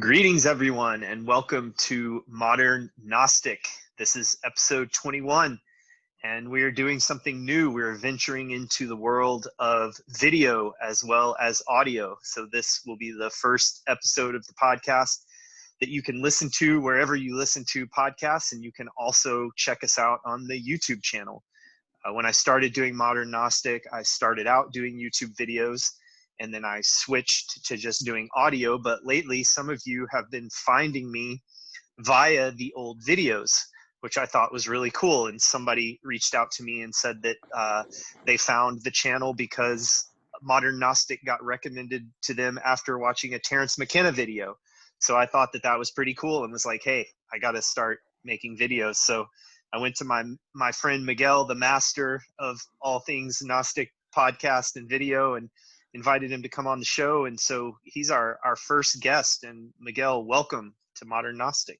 Greetings, everyone, and welcome to Modern Gnostic. This is episode 21, and we are doing something new. We're venturing into the world of video as well as audio. So this will be the first episode of the podcast that you can listen to wherever you listen to podcasts, and you can also check us out on the YouTube channel. When I started doing Modern Gnostic, I started out doing YouTube videos, and then I switched to just doing audio. But lately, some of you have been finding me via the old videos, which I thought was really cool. And somebody reached out to me and said that they found the channel because Modern Gnostic got recommended to them after watching a Terrence McKenna video. So I thought that that was pretty cool and was like, hey, I got to start making videos. So I went to my friend Miguel, the master of all things Gnostic podcast and video, and invited him to come on the show. And so he's our first guest. And Miguel, welcome to Modern Gnostic.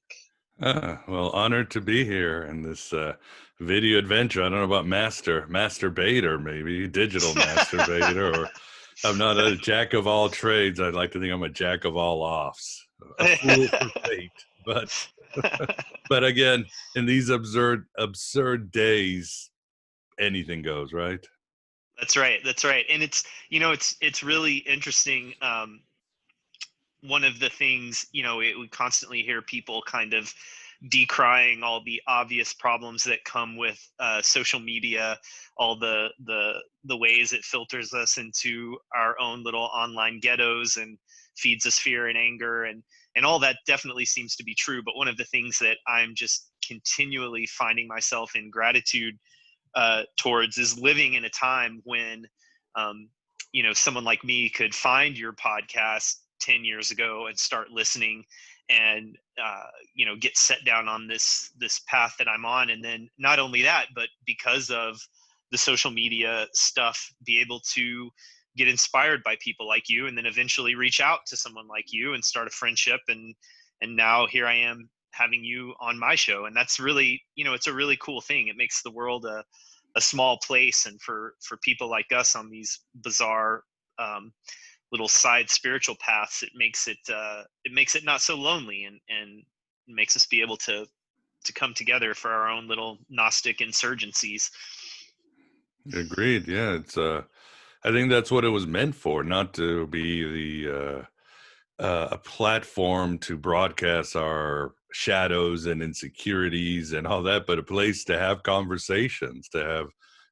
Well, honored to be here in this video adventure. I don't know about masturbator, maybe digital masturbator, or I'm not a jack of all trades. I'd like to think I'm a jack of all offs, a fool for fate. But again, in these absurd days, anything goes, right? That's right. That's right. And it's really interesting. One of the things, we constantly hear people kind of decrying all the obvious problems that come with social media, all the ways it filters us into our own little online ghettos and feeds us fear and anger, and all that definitely seems to be true. But one of the things that I'm just continually finding myself in gratitude towards is living in a time when someone like me could find your podcast 10 years ago and start listening and get set down on this path that I'm on. And then not only that, but because of the social media stuff, be able to get inspired by people like you, and then eventually reach out to someone like you and start a friendship. And now here I am having you on my show. And that's really, it's a really cool thing. It makes the world a small place. And for people like us on these bizarre little side spiritual paths, it makes it not so lonely, and makes us be able to come together for our own little Gnostic insurgencies. Agreed. Yeah, it's I think that's what it was meant for, not to be a platform to broadcast our shadows and insecurities and all that, but a place to have conversations, to have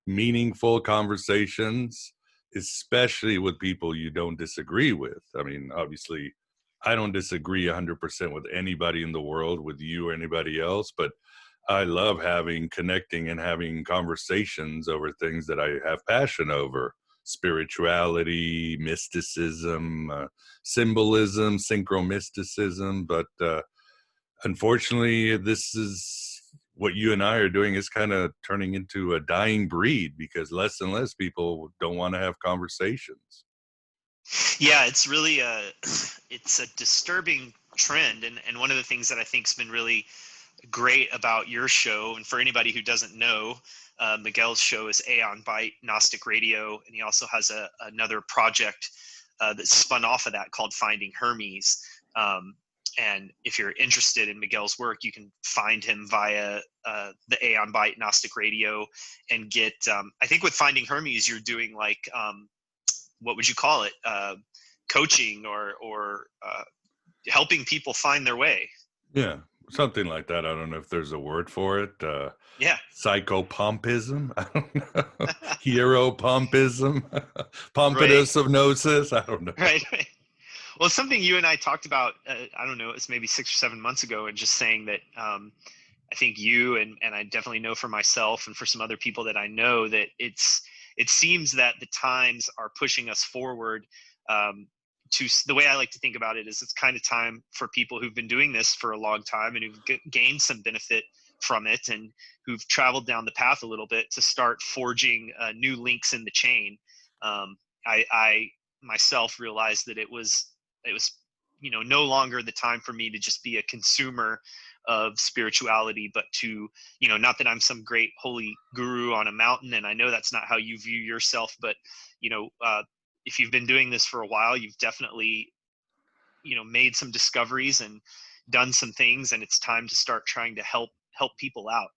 meaningful conversations, especially with people you don't disagree with. I mean, obviously, I don't disagree 100% with anybody in the world, with you or anybody else, but I love connecting and having conversations over things that I have passion over: spirituality, mysticism, symbolism, synchromysticism. But unfortunately, this is what you and I are doing, is kind of turning into a dying breed, because less and less people don't want to have conversations. Yeah, it's really it's a disturbing trend. And one of the things that I think has been really great about your show, and for anybody who doesn't know, Miguel's show is A on Byte Gnostic Radio, and he also has another project that's spun off of that called Finding Hermes. And if you're interested in Miguel's work, you can find him via the A on Byte Gnostic Radio and get, I think with Finding Hermes, you're doing like, what would you call it? Coaching or helping people find their way. Yeah, something like that. I don't know if there's a word for it. Yeah. Psychopompism. I don't know. Hero-pompism. Pompidus Right. of Gnosis. I don't know. Right. Well, something you and I talked about, I don't know, it's maybe 6 or 7 months ago, and just saying that I think you and I definitely know for myself and for some other people that I know, that it seems that the times are pushing us forward. To the way I like to think about it is, it's kind of time for people who've been doing this for a long time and who've gained some benefit from it, and who've traveled down the path a little bit, to start forging new links in the chain. I myself realized that it was no longer the time for me to just be a consumer of spirituality, but to, not that I'm some great holy guru on a mountain, and I know that's not how you view yourself, but if you've been doing this for a while, you've definitely made some discoveries and done some things, and it's time to start trying to help people out.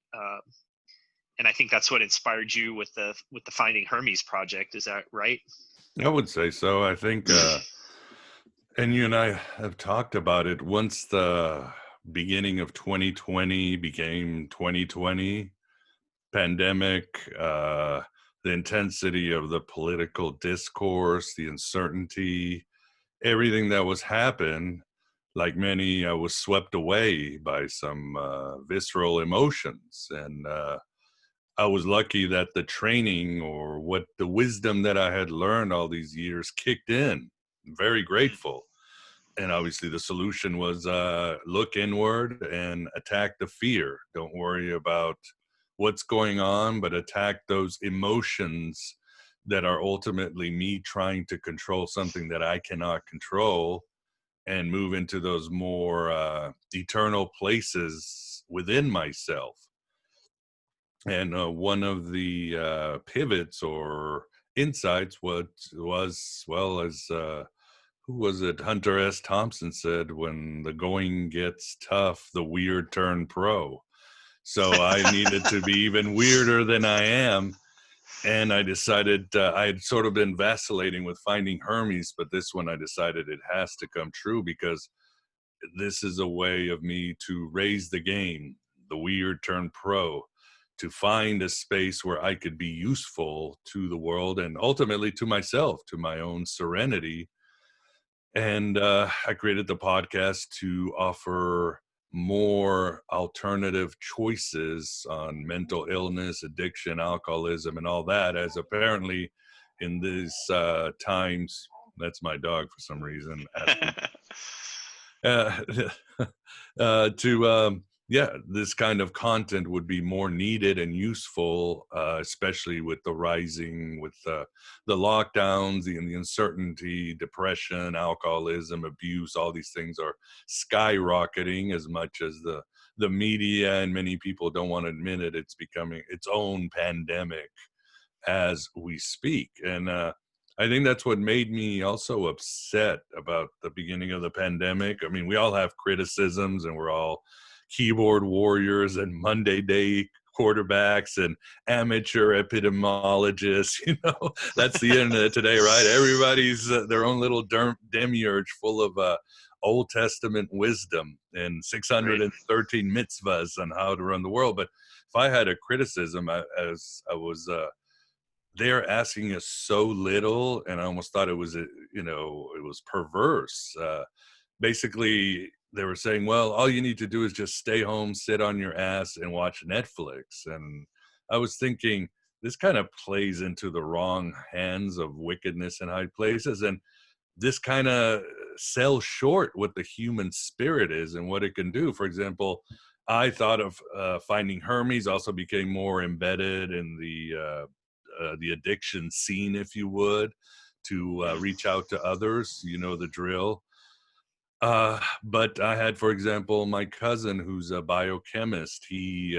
And I think that's what inspired you with the Finding Hermes project. Is that right? I would say so. I think, and you and I have talked about it. Once the beginning of 2020 became 2020, pandemic, the intensity of the political discourse, the uncertainty, everything that was happening, like many, I was swept away by some visceral emotions. And I was lucky that the training or what the wisdom that I had learned all these years kicked in. I'm very grateful. And obviously the solution was look inward and attack the fear. Don't worry about what's going on, but attack those emotions that are ultimately me trying to control something that I cannot control, and move into those more eternal places within myself. And one of the pivots or insights was well, as who was it? Hunter S. Thompson said, when the going gets tough, the weird turn pro. So I needed to be even weirder than I am. And I decided I had sort of been vacillating with Finding Hermes, but this one I decided it has to come true, because this is a way of me to raise the game, the weird turn pro, to find a space where I could be useful to the world and ultimately to myself, to my own serenity. And I created the podcast to offer more alternative choices on mental illness, addiction, alcoholism, and all that, as apparently in these times, that's my dog for some reason, asking uh, to yeah, this kind of content would be more needed and useful, especially with the rising, with the lockdowns, and the uncertainty, depression, alcoholism, abuse. All these things are skyrocketing, as much as the media and many people don't want to admit it. It's becoming its own pandemic as we speak. And I think that's what made me also upset about the beginning of the pandemic. I mean, we all have criticisms, and we're all keyboard warriors and Monday day quarterbacks and amateur epidemiologists. That's the internet today, right? Everybody's their own little demiurge full of Old Testament wisdom and 613 mitzvahs on how to run the world. But if I had a criticism, as I was they're asking us so little, and I almost thought it was it was perverse. Basically, they were saying, well, all you need to do is just stay home, sit on your ass, and watch Netflix. And I was thinking, this kind of plays into the wrong hands of wickedness in high places, and this kind of sells short what the human spirit is and what it can do. For example, I thought of Finding Hermes also became more embedded in the addiction scene, if you would, to reach out to others. You know the drill. But I had, for example, my cousin who's a biochemist. He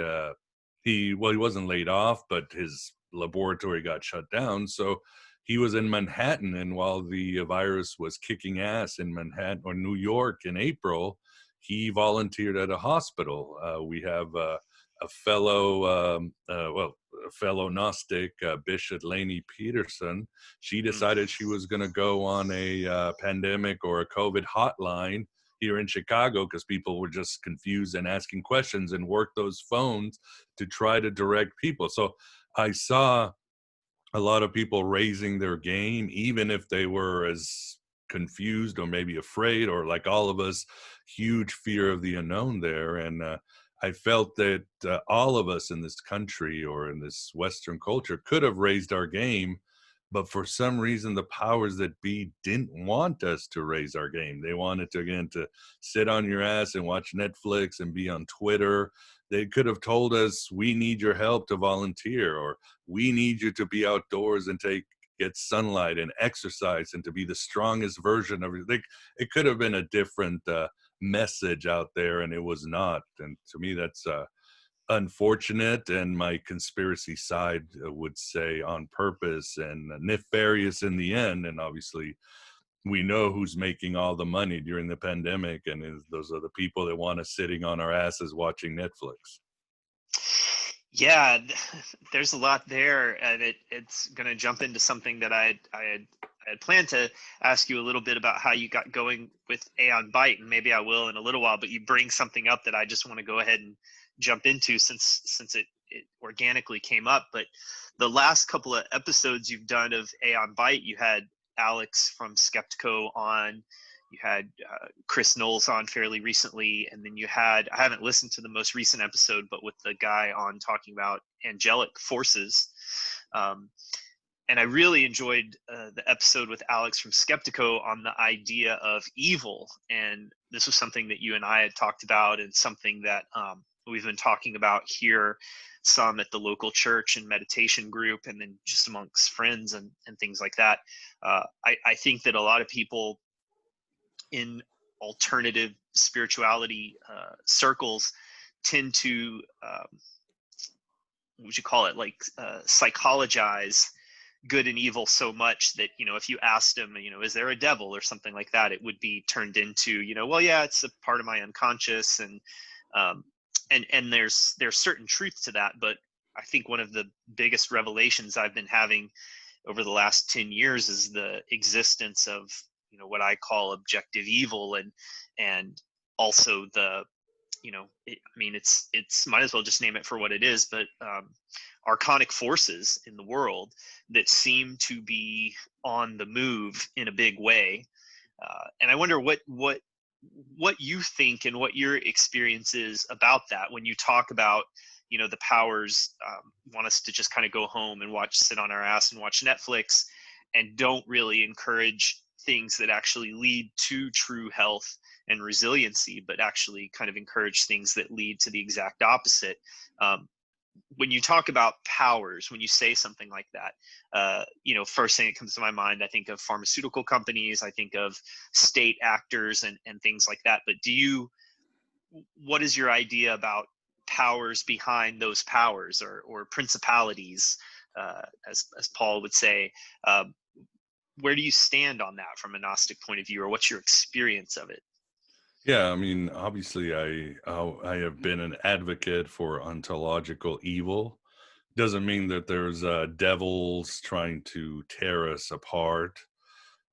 wasn't laid off, but his laboratory got shut down. So he was in Manhattan, and while the virus was kicking ass in Manhattan or New York in April, he volunteered at a hospital. We have a fellow, a fellow Gnostic, Bishop Lainey Peterson. She decided she was going to go on a pandemic or a COVID hotline here in Chicago, because people were just confused and asking questions, and work those phones to try to direct people. So I saw a lot of people raising their game, even if they were as confused or maybe afraid, or like all of us, huge fear of the unknown there. And I felt that all of us in this country or in this Western culture could have raised our game, but for some reason, the powers that be didn't want us to raise our game. They wanted to, again, to sit on your ass and watch Netflix and be on Twitter. They could have told us, we need your help to volunteer, or we need you to be outdoors and get sunlight and exercise and to be the strongest version of you. It could have been a different message out there, and it was not. And to me, that's unfortunate, and my conspiracy side would say on purpose and nefarious in the end. And obviously we know who's making all the money during the pandemic, and those are the people that want us sitting on our asses watching Netflix. Yeah, there's a lot there, and it's going to jump into something that I had planned to ask you a little bit about how you got going with Aeon Byte, and maybe I will in a little while. But you bring something up that I just want to go ahead and jump into since it organically came up. But the last couple of episodes you've done of Aeon Byte, you had Alex from Skeptico on. You had Chris Knowles on fairly recently, and then you had, I haven't listened to the most recent episode, but with the guy on talking about angelic forces. And I really enjoyed the episode with Alex from Skeptico on the idea of evil. And this was something that you and I had talked about, and something that we've been talking about here some at the local church and meditation group, and then just amongst friends and things like that. I think that a lot of people in alternative spirituality circles tend to what would you call it, like psychologize good and evil so much that, you know, if you asked them, you know, is there a devil or something like that, it would be turned into, you know, well, yeah, it's a part of my unconscious. Um, and there's certain truth to that. But I think one of the biggest revelations I've been having over the last 10 years is the existence of, you know, what I call objective evil, and also the, you know, I mean, it's might as well just name it for what it is, but archonic forces in the world that seem to be on the move in a big way. And I wonder what you think and what your experience is about that when you talk about, you know, the powers want us to just kind of go home and sit on our ass and watch Netflix, and don't really encourage things that actually lead to true health and resiliency, but actually kind of encourage things that lead to the exact opposite. When you talk about powers, when you say something like that, you know, first thing that comes to my mind, I think of pharmaceutical companies, I think of state actors and things like that. But what is your idea about powers behind those powers, or principalities, as Paul would say? Where do you stand on that from a Gnostic point of view, or what's your experience of it? Yeah, I mean, obviously, I have been an advocate for ontological evil. Doesn't mean that there's devils trying to tear us apart.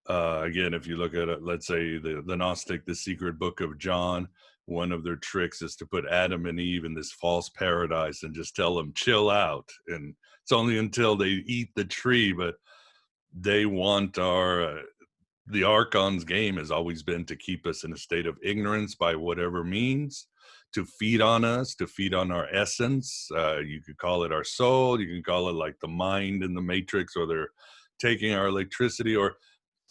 Again, if you look at it, let's say the Gnostic, the secret book of John, one of their tricks is to put Adam and Eve in this false paradise and just tell them chill out. And it's only until they eat the tree, but they want the Archon's game has always been to keep us in a state of ignorance by whatever means, to feed on us, to feed on our essence. You could call it our soul. You can call it like the mind in the Matrix, or they're taking our electricity, or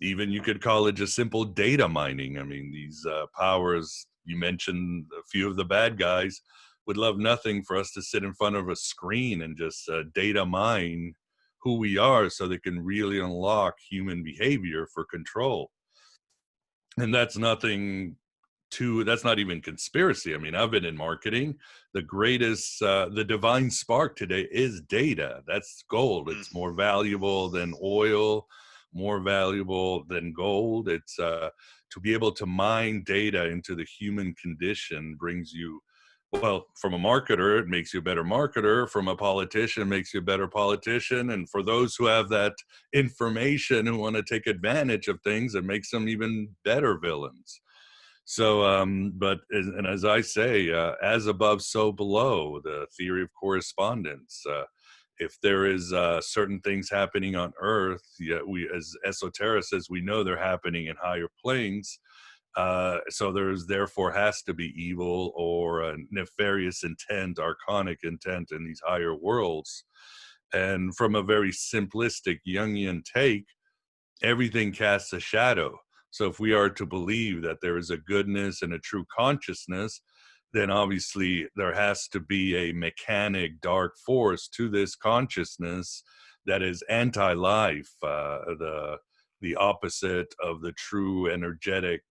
even you could call it just simple data mining. I mean, these powers, you mentioned a few of the bad guys, would love nothing for us to sit in front of a screen and just data mine who we are so they can really unlock human behavior for control. And that's not even conspiracy. I mean, I've been in marketing. The divine spark today is data. That's gold. It's more valuable than oil, more valuable than gold. It's to be able to mine data into the human condition brings you, well, from a marketer, it makes you a better marketer. From a politician, it makes you a better politician. And for those who have that information who want to take advantage of things, it makes them even better villains. So, and as I say, as above, so below, the theory of correspondence. If there is certain things happening on Earth, yet we, as esotericists, we know they're happening in higher planes. So there's therefore has to be evil or a nefarious intent, archonic intent in these higher worlds. And from a very simplistic Jungian take, everything casts a shadow. So if we are to believe that there is a goodness and a true consciousness, then obviously there has to be a mechanic dark force to this consciousness that is anti-life, the opposite of the true energetic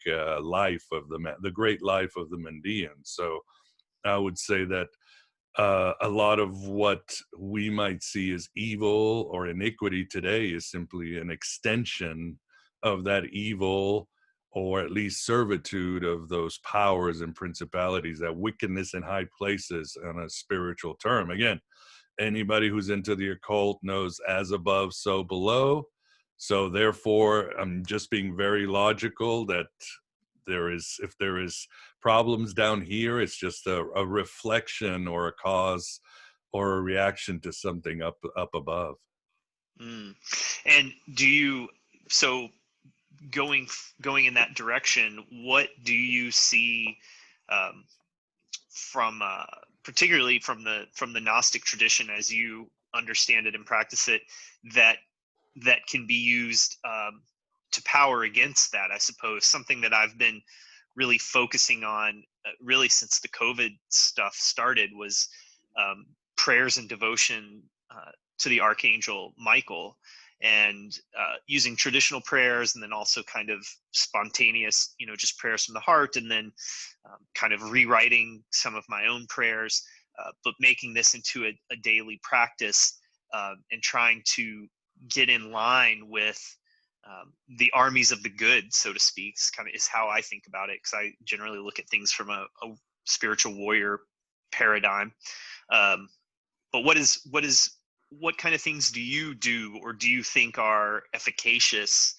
life of the great life of the Mandeans. So I would say that a lot of what we might see as evil or iniquity today is simply an extension of that evil, or at least servitude of those powers and principalities, that wickedness in high places on a spiritual term. Again, anybody who's into the occult knows as above, so below. So therefore, I'm just being very logical that if there is problems down here, it's just a reflection or a cause or a reaction to something up above. Mm. And do you, so going in that direction, what do you see um, from particularly from the Gnostic tradition, as you understand it and practice it, that can be used to power against that? I suppose something that I've been really focusing on really since the COVID stuff started was prayers and devotion to the Archangel Michael, and using traditional prayers, and then also kind of spontaneous, just prayers from the heart, and then kind of rewriting some of my own prayers, but making this into a daily practice, and trying to get in line with the armies of the good, so to speak. Is how I think about it, because I generally look at things from a spiritual warrior paradigm. But what kind of things do you do, or do you think are efficacious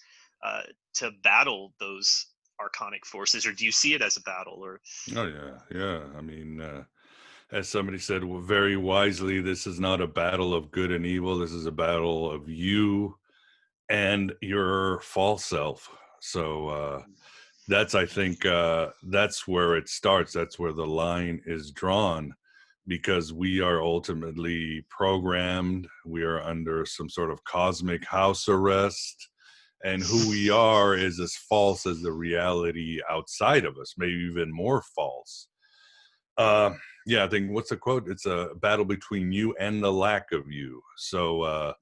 to battle those archonic forces, or do you see it as a battle? Or Oh yeah. I mean, as somebody said very wisely, this is not a battle of good and evil. This is a battle of you and your false self. So I think that's where it starts. That's where the line is drawn, because we are ultimately programmed. We are under some sort of cosmic house arrest, and who we are is as false as the reality outside of us, maybe even more false. Yeah, I think, what's the quote? It's a battle between you and the lack of you. So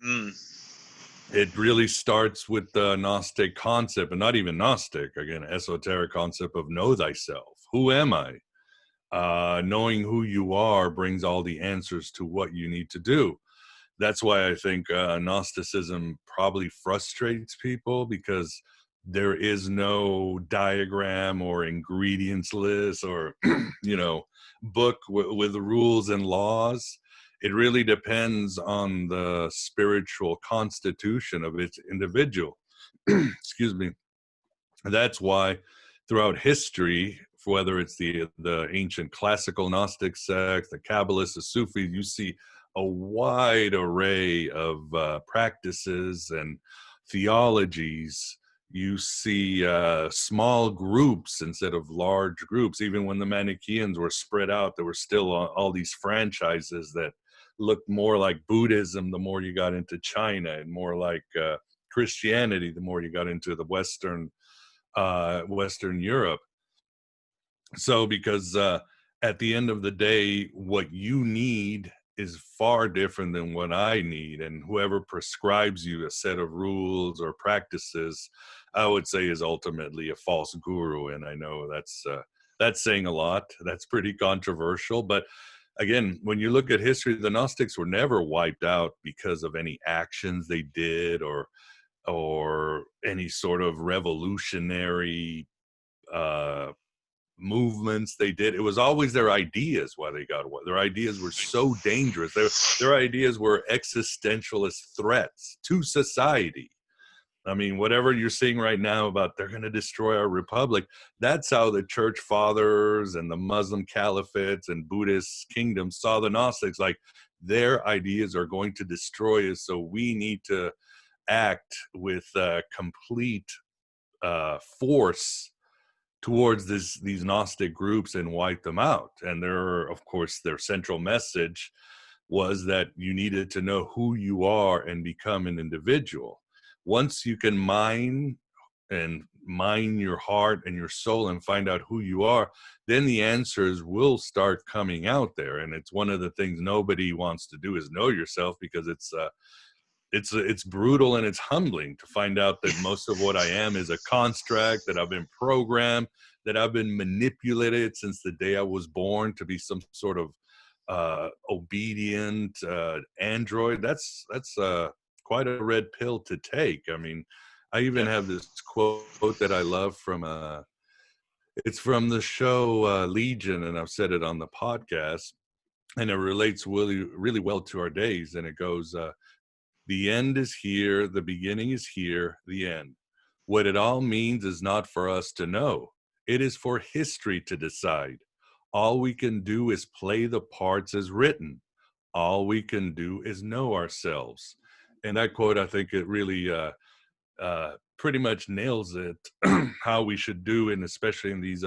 it really starts with the Gnostic concept, and not even Gnostic, again, esoteric concept of know thyself. Who am I? Knowing who you are brings all the answers to what you need to do. That's why I think Gnosticism probably frustrates people, because there is no diagram or ingredients list or book with rules and laws. It really depends on the spiritual constitution of its individual. Excuse me. That's why throughout history, whether it's the ancient classical Gnostic sects, the Kabbalists, the Sufis, you see a wide array of practices and theologies. You see small groups instead of large groups. Even when the Manichaeans were spread out, there were still all these franchises that looked more like Buddhism the more you got into China, and more like Christianity the more you got into the Western Europe. So because at the end of the day, what you need is far different than what I need, and whoever prescribes you a set of rules or practices, I would say, is ultimately a false guru. And I know that's saying a lot. That's pretty controversial, but again, when you look at history, the Gnostics were never wiped out because of any actions they did, or any sort of revolutionary uh, movements they did. It was always their ideas why they got away. Their ideas were so dangerous. Their ideas were existentialist threats to society. I mean, whatever you're seeing right now about they're going to destroy our republic, that's how the church fathers and the Muslim caliphates and Buddhist kingdoms saw the Gnostics. Like, their ideas are going to destroy us, so we need to act with complete force towards these Gnostic groups and wipe them out. And of course, their central message was that you needed to know who you are and become an individual. Once you can mine your heart and your soul and find out who you are, then the answers will start coming out there. And it's one of the things nobody wants to do, is know yourself, because it's brutal and it's humbling to find out that most of what I am is a construct, that I've been programmed, that I've been manipulated since the day I was born to be some sort of obedient android. That's quite a red pill to take. I mean, I even Yep. have this quote that I love from it's from the show Legion, and I've said it on the podcast, and it relates really, really well to our days. And it goes, "The end is here, the beginning is here, the end. What it all means is not for us to know. It is for history to decide. All we can do is play the parts as written. All we can do is know ourselves." And that quote, I think it really pretty much nails it, how we should do, and especially in these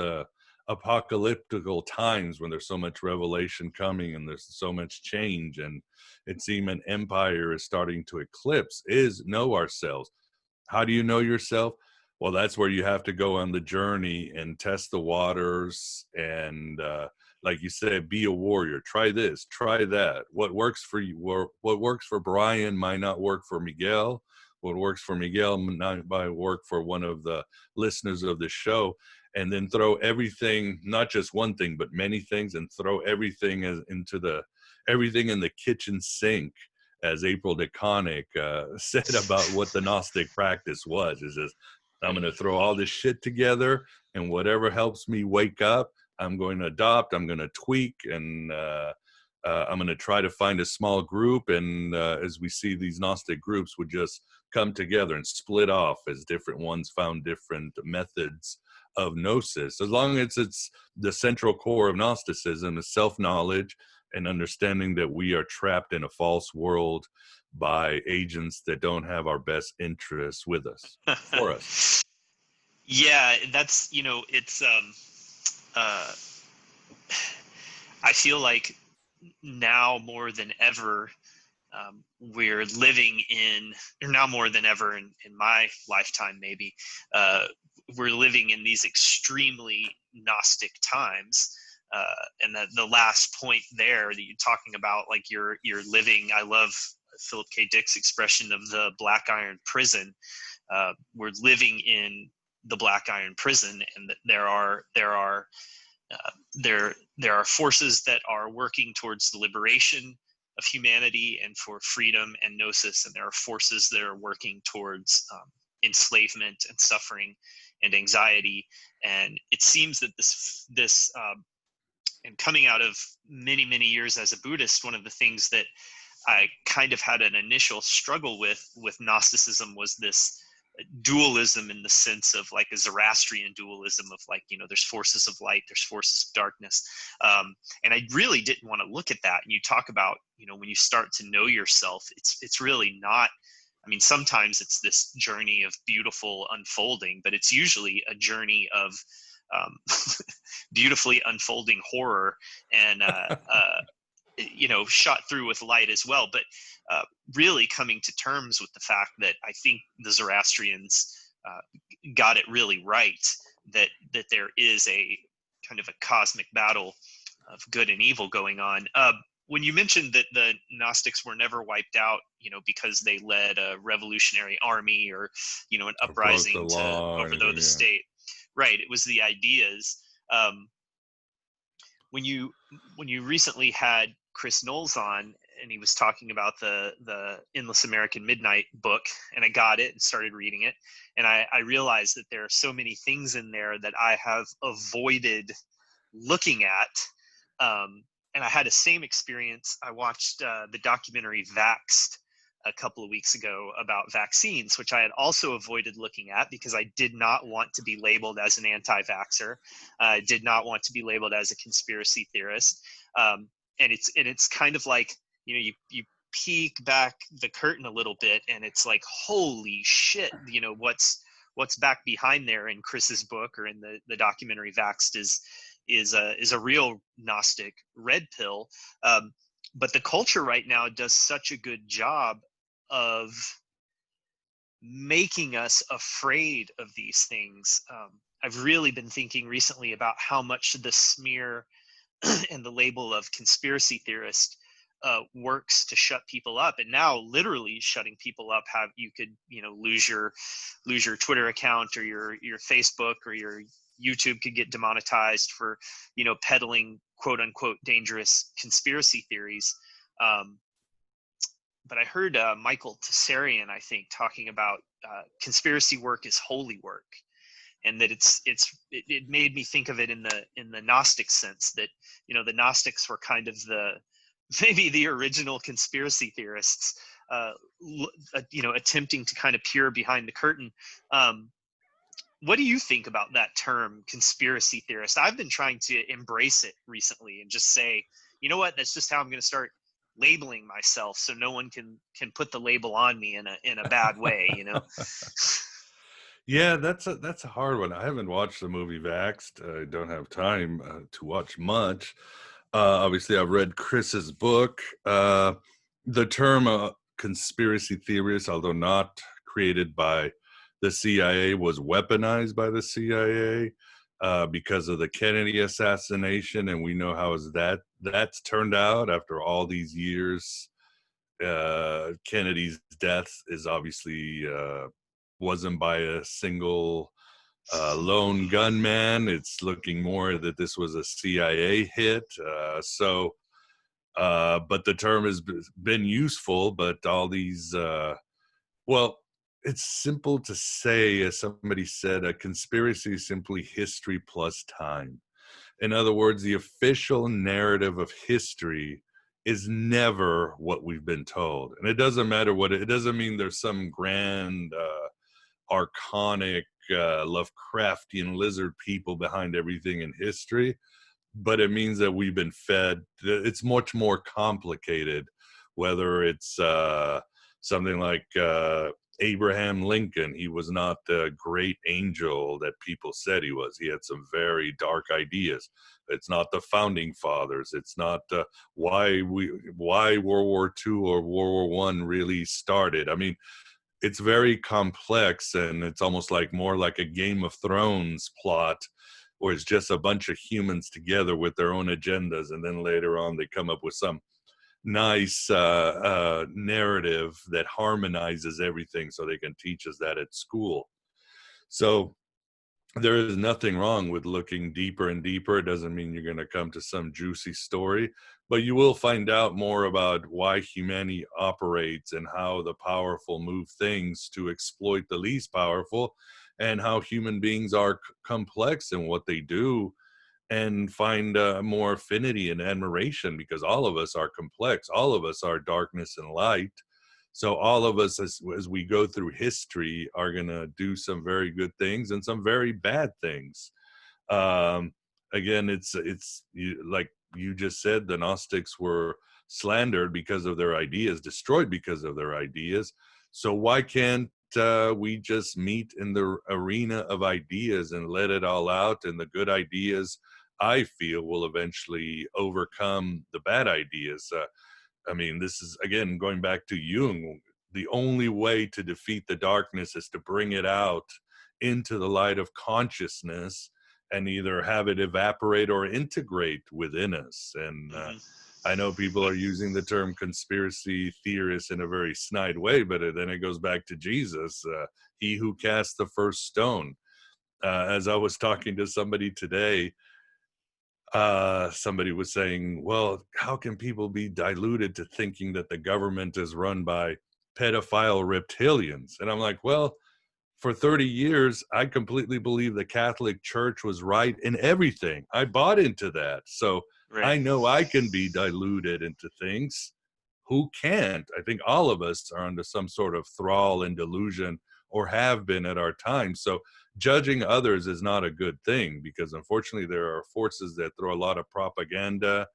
apocalyptical times when there's so much revelation coming and there's so much change, and it seems an empire is starting to eclipse, is know ourselves. How do you know yourself? Well, that's where you have to go on the journey and test the waters, and like you said, be a warrior. Try this, try that. What works for you, what works for Brian might not work for Miguel. What works for Miguel might work for one of the listeners of the show. And then throw everything, not just one thing, but many things, and throw everything into everything in the kitchen sink, as April DeConnick said about what the Gnostic practice was. Is this, I'm going to throw all this shit together, and whatever helps me wake up, I'm going to adopt, I'm going to tweak, and I'm going to try to find a small group. And as we see, these Gnostic groups would just come together and split off as different ones found different methods of gnosis. As long as it's the central core of Gnosticism is self-knowledge and understanding that we are trapped in a false world by agents that don't have our best interests with us, for us. Yeah, that's, it's I feel like now more than ever, we're living in, or now more than ever in my lifetime, maybe, we're living in these extremely Gnostic times. And the last point there that you're talking about, like you're living, I love Philip K. Dick's expression of the black iron prison. We're living in the black iron prison, and there are there are forces that are working towards the liberation of humanity and for freedom and gnosis, and there are forces that are working towards enslavement and suffering and anxiety. And it seems that this and coming out of many years as a Buddhist, one of the things that I kind of had an initial struggle with Gnosticism was this dualism, in the sense of like a Zoroastrian dualism of like, there's forces of light, there's forces of darkness. And I really didn't want to look at that. And you talk about, when you start to know yourself, it's really not, I mean, sometimes it's this journey of beautiful unfolding, but it's usually a journey of beautifully unfolding horror, and shot through with light as well. But really coming to terms with the fact that I think the Zoroastrians got it really right, that there is a kind of a cosmic battle of good and evil going on. When you mentioned that the Gnostics were never wiped out, because they led a revolutionary army, or an uprising to overthrow the state, right? It was the ideas. When you recently had Chris Knowles on, and he was talking about the Endless American Midnight book, and I got it and started reading it, and I realized that there are so many things in there that I have avoided looking at. And I had the same experience. I watched the documentary Vaxxed a couple of weeks ago about vaccines, which I had also avoided looking at because I did not want to be labeled as an anti-vaxxer. I did not want to be labeled as a conspiracy theorist. And it's kind of like, you peek back the curtain a little bit, and it's like, holy shit, what's back behind there in Chris's book, or in the documentary Vaxxed, is a real Gnostic red pill. But the culture right now does such a good job of making us afraid of these things. I've really been thinking recently about how much the smear and the label of conspiracy theorist works to shut people up. And now literally shutting people up, you could lose your Twitter account, or your Facebook, or your YouTube could get demonetized for peddling quote unquote dangerous conspiracy theories. but I heard Michael Tessarian, I think, talking about conspiracy work is holy work, and that it made me think of it in the Gnostic sense, that the Gnostics were kind of maybe the original conspiracy theorists, attempting to kind of peer behind the curtain. What do you think about that term, conspiracy theorist? I've been trying to embrace it recently and just say, you know what, that's just how I'm going to start labeling myself, so no one can put the label on me in a bad way. Yeah, that's a hard one. I haven't watched the movie Vaxxed. I don't have time to watch much. Obviously, I've read Chris's book. The term conspiracy theorist, although not created by the CIA, was weaponized by the CIA because of the Kennedy assassination, and we know how that's turned out after all these years. Kennedy's death is obviously wasn't by a single lone gunman. It's looking more that this was a CIA hit. But the term has been useful, but all these, well, it's simple to say, as somebody said, a conspiracy is simply history plus time. In other words, the official narrative of history is never what we've been told. And it doesn't matter it doesn't mean there's some grand, archonic, Lovecraftian lizard people behind everything in history, but it means that we've been fed. It's much more complicated, whether it's something like Abraham Lincoln. He was not the great angel that people said he was. He had some very dark ideas. It's not the founding fathers. It's not why World War II or World War One really started. I mean, it's very complex, and it's almost like more like a Game of Thrones plot, where it's just a bunch of humans together with their own agendas, and then later on they come up with some nice narrative that harmonizes everything so they can teach us that at school. So there is nothing wrong with looking deeper and deeper. It doesn't mean you're going to come to some juicy story, but you will find out more about why humanity operates and how the powerful move things to exploit the least powerful, and how human beings are complex in what they do, and find more affinity and admiration, because all of us are complex. All of us are darkness and light. So all of us, as we go through history, are going to do some very good things and some very bad things. Um, Again, like you just said, the Gnostics were slandered because of their ideas, destroyed because of their ideas. So why can't we just meet in the arena of ideas and let it all out? And the good ideas, I feel, will eventually overcome the bad ideas. I mean, this is, again, going back to Jung. The only way to defeat the darkness is to bring it out into the light of consciousness, and either have it evaporate or integrate within us. And Mm-hmm. I know people are using the term conspiracy theorist in a very snide way, but then it goes back to Jesus, he who cast the first stone. As I was talking to somebody today, somebody was saying, well, how can people be diluted to thinking that the government is run by pedophile reptilians? And I'm like, well, for 30 years, I completely believe the Catholic Church was right in everything. I bought into that. So Right. I know I can be diluted into things. Who can't? I think all of us are under some sort of thrall and delusion, or have been at our time. So judging others is not a good thing, because unfortunately there are forces that throw a lot of propaganda,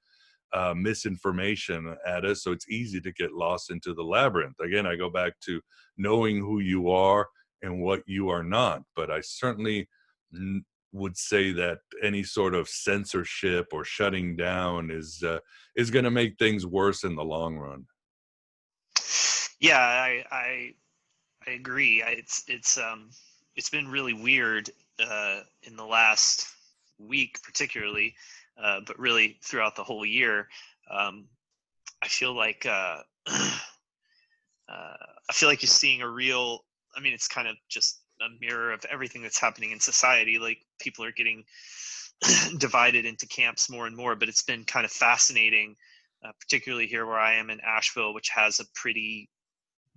misinformation at us. So it's easy to get lost into the labyrinth. Again, I go back to knowing who you are and what you are not. But I certainly would say that any sort of censorship or shutting down is going to make things worse in the long run. Yeah, I agree. It's been really weird in the last week, particularly, but really throughout the whole year. I feel like I feel like you're seeing a real. I mean, it's kind of just a mirror of everything that's happening in society. Like, people are getting divided into camps more and more, but it's been kind of fascinating particularly here where I am in Asheville, which has a pretty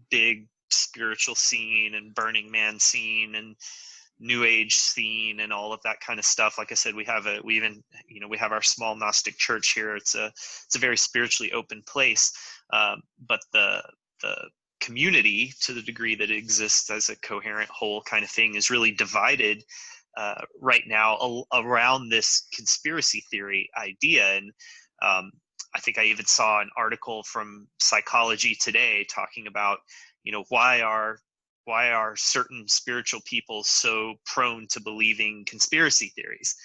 big spiritual scene and Burning Man scene and New Age scene and all of that kind of stuff. Like I said, we have our small Gnostic church here. It's a very spiritually open place, but the community, to the degree that it exists as a coherent whole kind of thing, is really divided right now around this conspiracy theory idea. And I think I even saw an article from Psychology Today talking about, why are certain spiritual people so prone to believing conspiracy theories?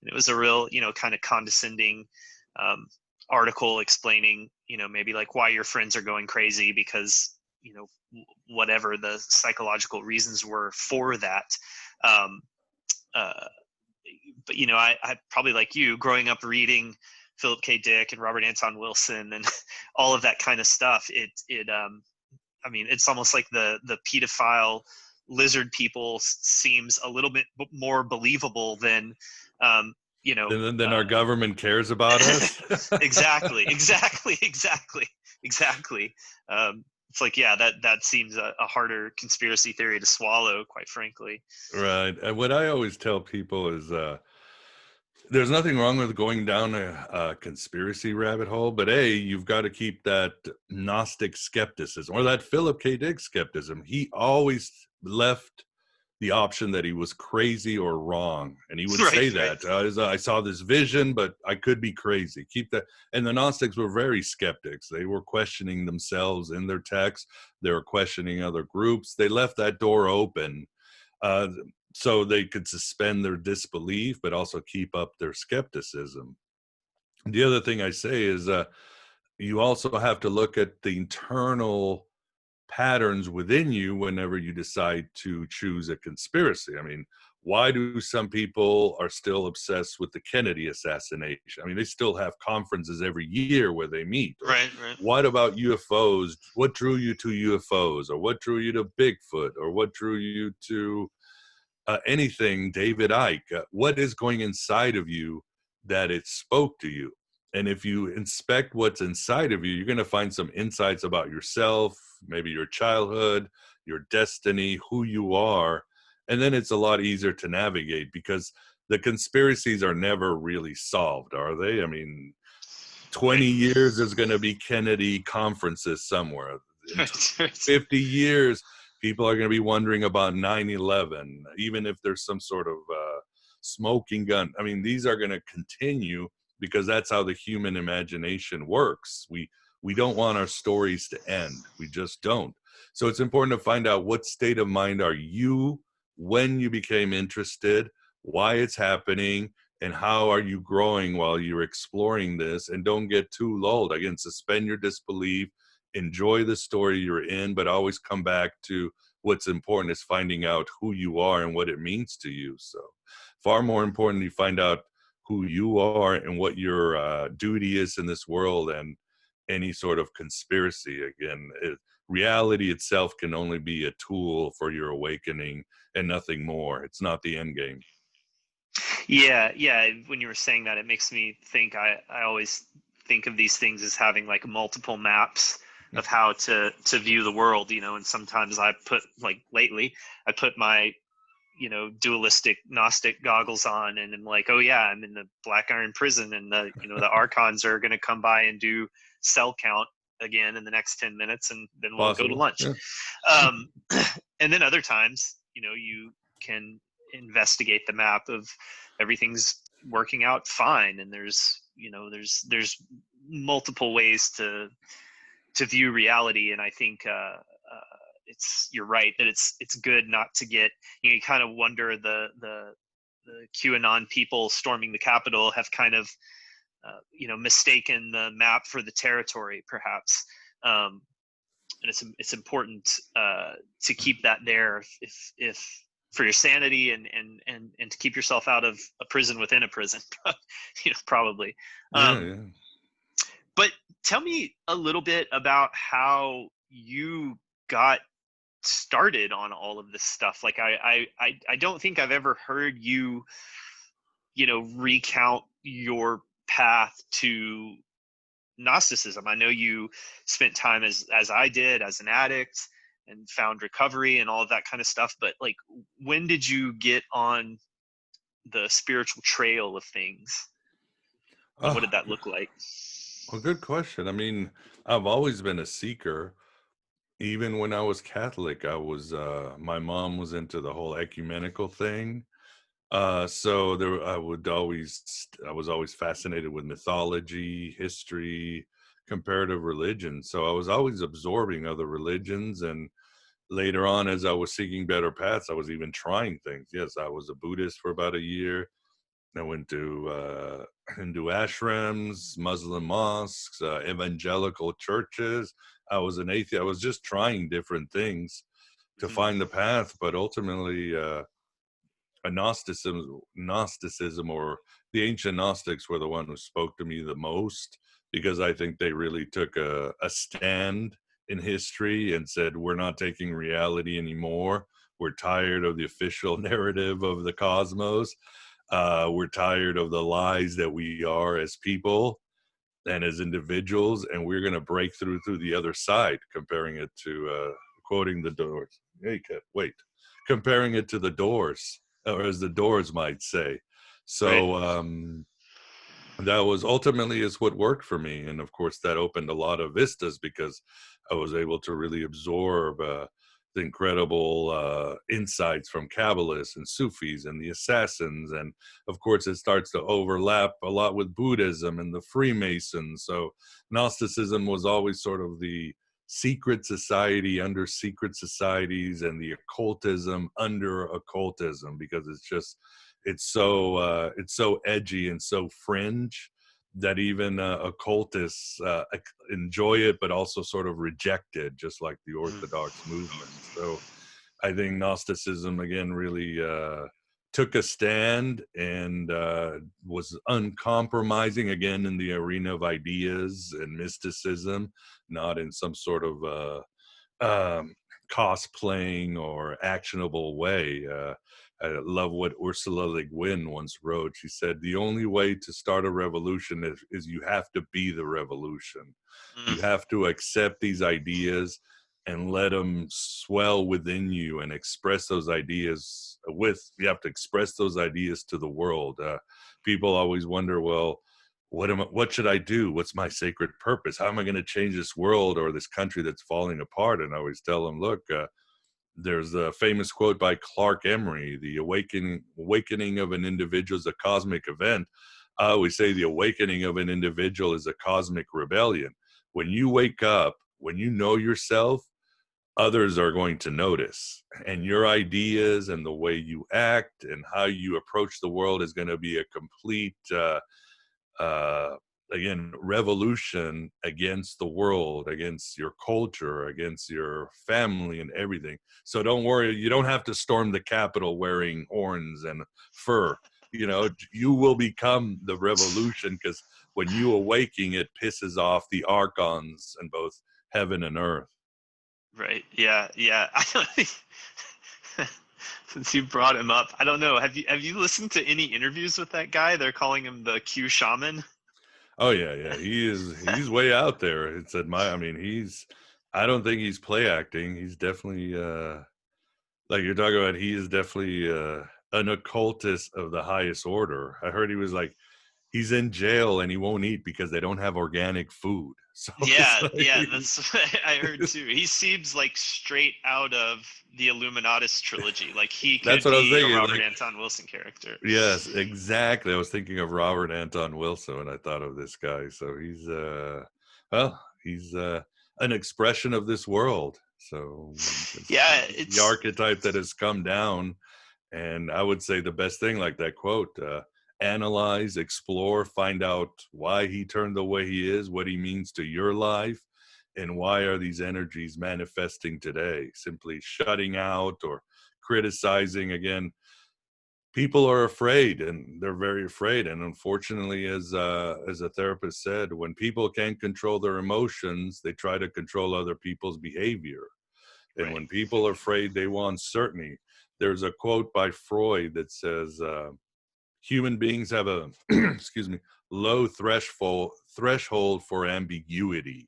And it was a real, kind of condescending article explaining, maybe like why your friends are going crazy because, whatever the psychological reasons were for that. But I probably, like you, growing up reading Philip K. Dick and Robert Anton Wilson and all of that kind of stuff, it's almost like the pedophile lizard people seems a little bit more believable than then our government cares about us. exactly. It's like, yeah, that seems a harder conspiracy theory to swallow, quite frankly. Right. And what I always tell people is there's nothing wrong with going down a conspiracy rabbit hole, but you've got to keep that Gnostic skepticism or that Philip K. Dick skepticism. He always left the option that he was crazy or wrong, and he would say that I saw this vision, but I could be crazy. Keep that. And the Gnostics were very skeptics. They were questioning themselves in their text. They were questioning other groups. They left that door open so they could suspend their disbelief, but also keep up their skepticism. The other thing I say is you also have to look at the internal patterns within you whenever you decide to choose a conspiracy. I mean, why do some people are still obsessed with the Kennedy assassination? I mean, they still have conferences every year where they meet. Right. What about UFOs? What drew you to UFOs? Or what drew you to Bigfoot? Or what drew you to anything David Icke? What is going inside of you that it spoke to you? And if you inspect what's inside of you, you're going to find some insights about yourself, maybe your childhood, your destiny, who you are. And then it's a lot easier to navigate because the conspiracies are never really solved, are they? I mean, 20 years there's going to be Kennedy conferences somewhere. In 50 years, people are going to be wondering about 9/11, even if there's some sort of smoking gun. I mean, these are going to continue because that's how the human imagination works. We don't want our stories to end. We just don't. So it's important to find out what state of mind are you when you became interested, why it's happening, and how are you growing while you're exploring this. And don't get too lulled. Again, suspend your disbelief, enjoy the story you're in, but always come back to what's important is finding out who you are and what it means to you. So far more important you find out who you are and what your duty is in this world, and any sort of conspiracy. Again, reality itself can only be a tool for your awakening and nothing more. It's not the end game. Yeah. When you were saying that, it makes me think, I always think of these things as having like multiple maps of how to view the world, and sometimes I put, like lately, I put my dualistic Gnostic goggles on, and I'm like, oh yeah, I'm in the Black Iron Prison, and the the Archons are going to come by and do cell count again in the next 10 minutes, and then we'll go to lunch. Yeah. And then other times, you can investigate the map of everything's working out fine, and there's multiple ways to view reality. And I think you're right that it's good not to get, you kind of wonder, the QAnon people storming the Capitol have kind of mistaken the map for the territory, perhaps. And it's important to keep that there if for your sanity and to keep yourself out of a prison within a prison. Probably. Yeah. But tell me a little bit about how you got started on all of this stuff. Like I don't think I've ever heard you recount your path to Gnosticism. I know you spent time as I did as an addict and found recovery and all of that kind of stuff. But like, when did you get on the spiritual trail of things, and what Oh, did that look like? well, good question. I mean, I've always been a seeker. Even when I was Catholic, my mom was into the whole ecumenical thing. So there, I was always fascinated with mythology, history, comparative religion. So I was always absorbing other religions. And later on, as I was seeking better paths, I was even trying things. Yes, I was a Buddhist for about a year. I went to Hindu ashrams, Muslim mosques, evangelical churches. I was an atheist. I was just trying different things to Mhm. find the path, but ultimately, Gnosticism, or the ancient Gnostics, were the one who spoke to me the most, because I think they really took a stand in history and said, we're not taking reality anymore. We're tired of the official narrative of the cosmos. We're tired of the lies that we are as people and as individuals, and we're going to break through the other side. Comparing it to quoting the Doors. Hey, Kev, wait. Comparing it to the Doors, or as the Doors might say. Right. So that was ultimately is what worked for me, and of course that opened a lot of vistas, because I was able to really absorb the incredible insights from Kabbalists and Sufis and the Assassins, and of course it starts to overlap a lot with Buddhism and the Freemasons. So Gnosticism was always sort of the secret society under secret societies, and the occultism under occultism, because it's so edgy and so fringe that even occultists enjoy it, but also sort of reject it, just like the Mhm. Orthodox movement. So I think Gnosticism again really took a stand and was uncompromising again in the arena of ideas and mysticism, not in some sort of um, cosplaying or actionable way. I love what Ursula Le Guin once wrote. She said, "The only way to start a revolution is you have to be the revolution. You Mm. have to accept these ideas and let them swell within you and express those ideas you have to express those ideas to the world." People always wonder, well, what should I do? What's my sacred purpose? How am I going to change this world or this country that's falling apart? And I always tell them, look, there's a famous quote by Clark Emery: the awakening of an individual is a cosmic event. I always say the awakening of an individual is a cosmic rebellion. When you wake up, when you know yourself, others are going to notice, and your ideas and the way you act and how you approach the world is going to be a complete uh, again, revolution against the world, against your culture, against your family and everything. So don't worry, you don't have to storm the Capitol wearing horns and fur. You know, you will become the revolution, because when you awaken, it pisses off the archons in both heaven and earth. Right. Yeah. Yeah. I don't think, since you brought him up, I don't know. Have you listened to any interviews with that guy? They're calling him the Q shaman. Oh yeah, yeah. He's way out there. I mean, I don't think he's play acting. He's definitely like you're talking about, he is definitely an occultist of the highest order. I heard he was like, he's in jail and he won't eat because they don't have organic food. So it's Yeah, yeah, like, that's what I heard too. He seems like straight out of the Illuminatus trilogy. Like he that's could what I was be a thinking. Robert Like, Anton Wilson character. yes, exactly. I was thinking of Robert Anton Wilson when I thought of this guy. So he's an expression of this world. So Yeah, the it's archetype that has come down. And I would say the best thing, like that quote, analyze, explore, find out why he turned the way he is, what he means to your life, and why are these energies manifesting today. Simply shutting out or criticizing, again, people are afraid, and they're very afraid. And unfortunately, as a therapist said, when people can't control their emotions, they try to control other people's behavior. And right. when people are afraid, they want certainty. There's a quote by Freud that says, human beings have a excuse me, low threshold for ambiguity.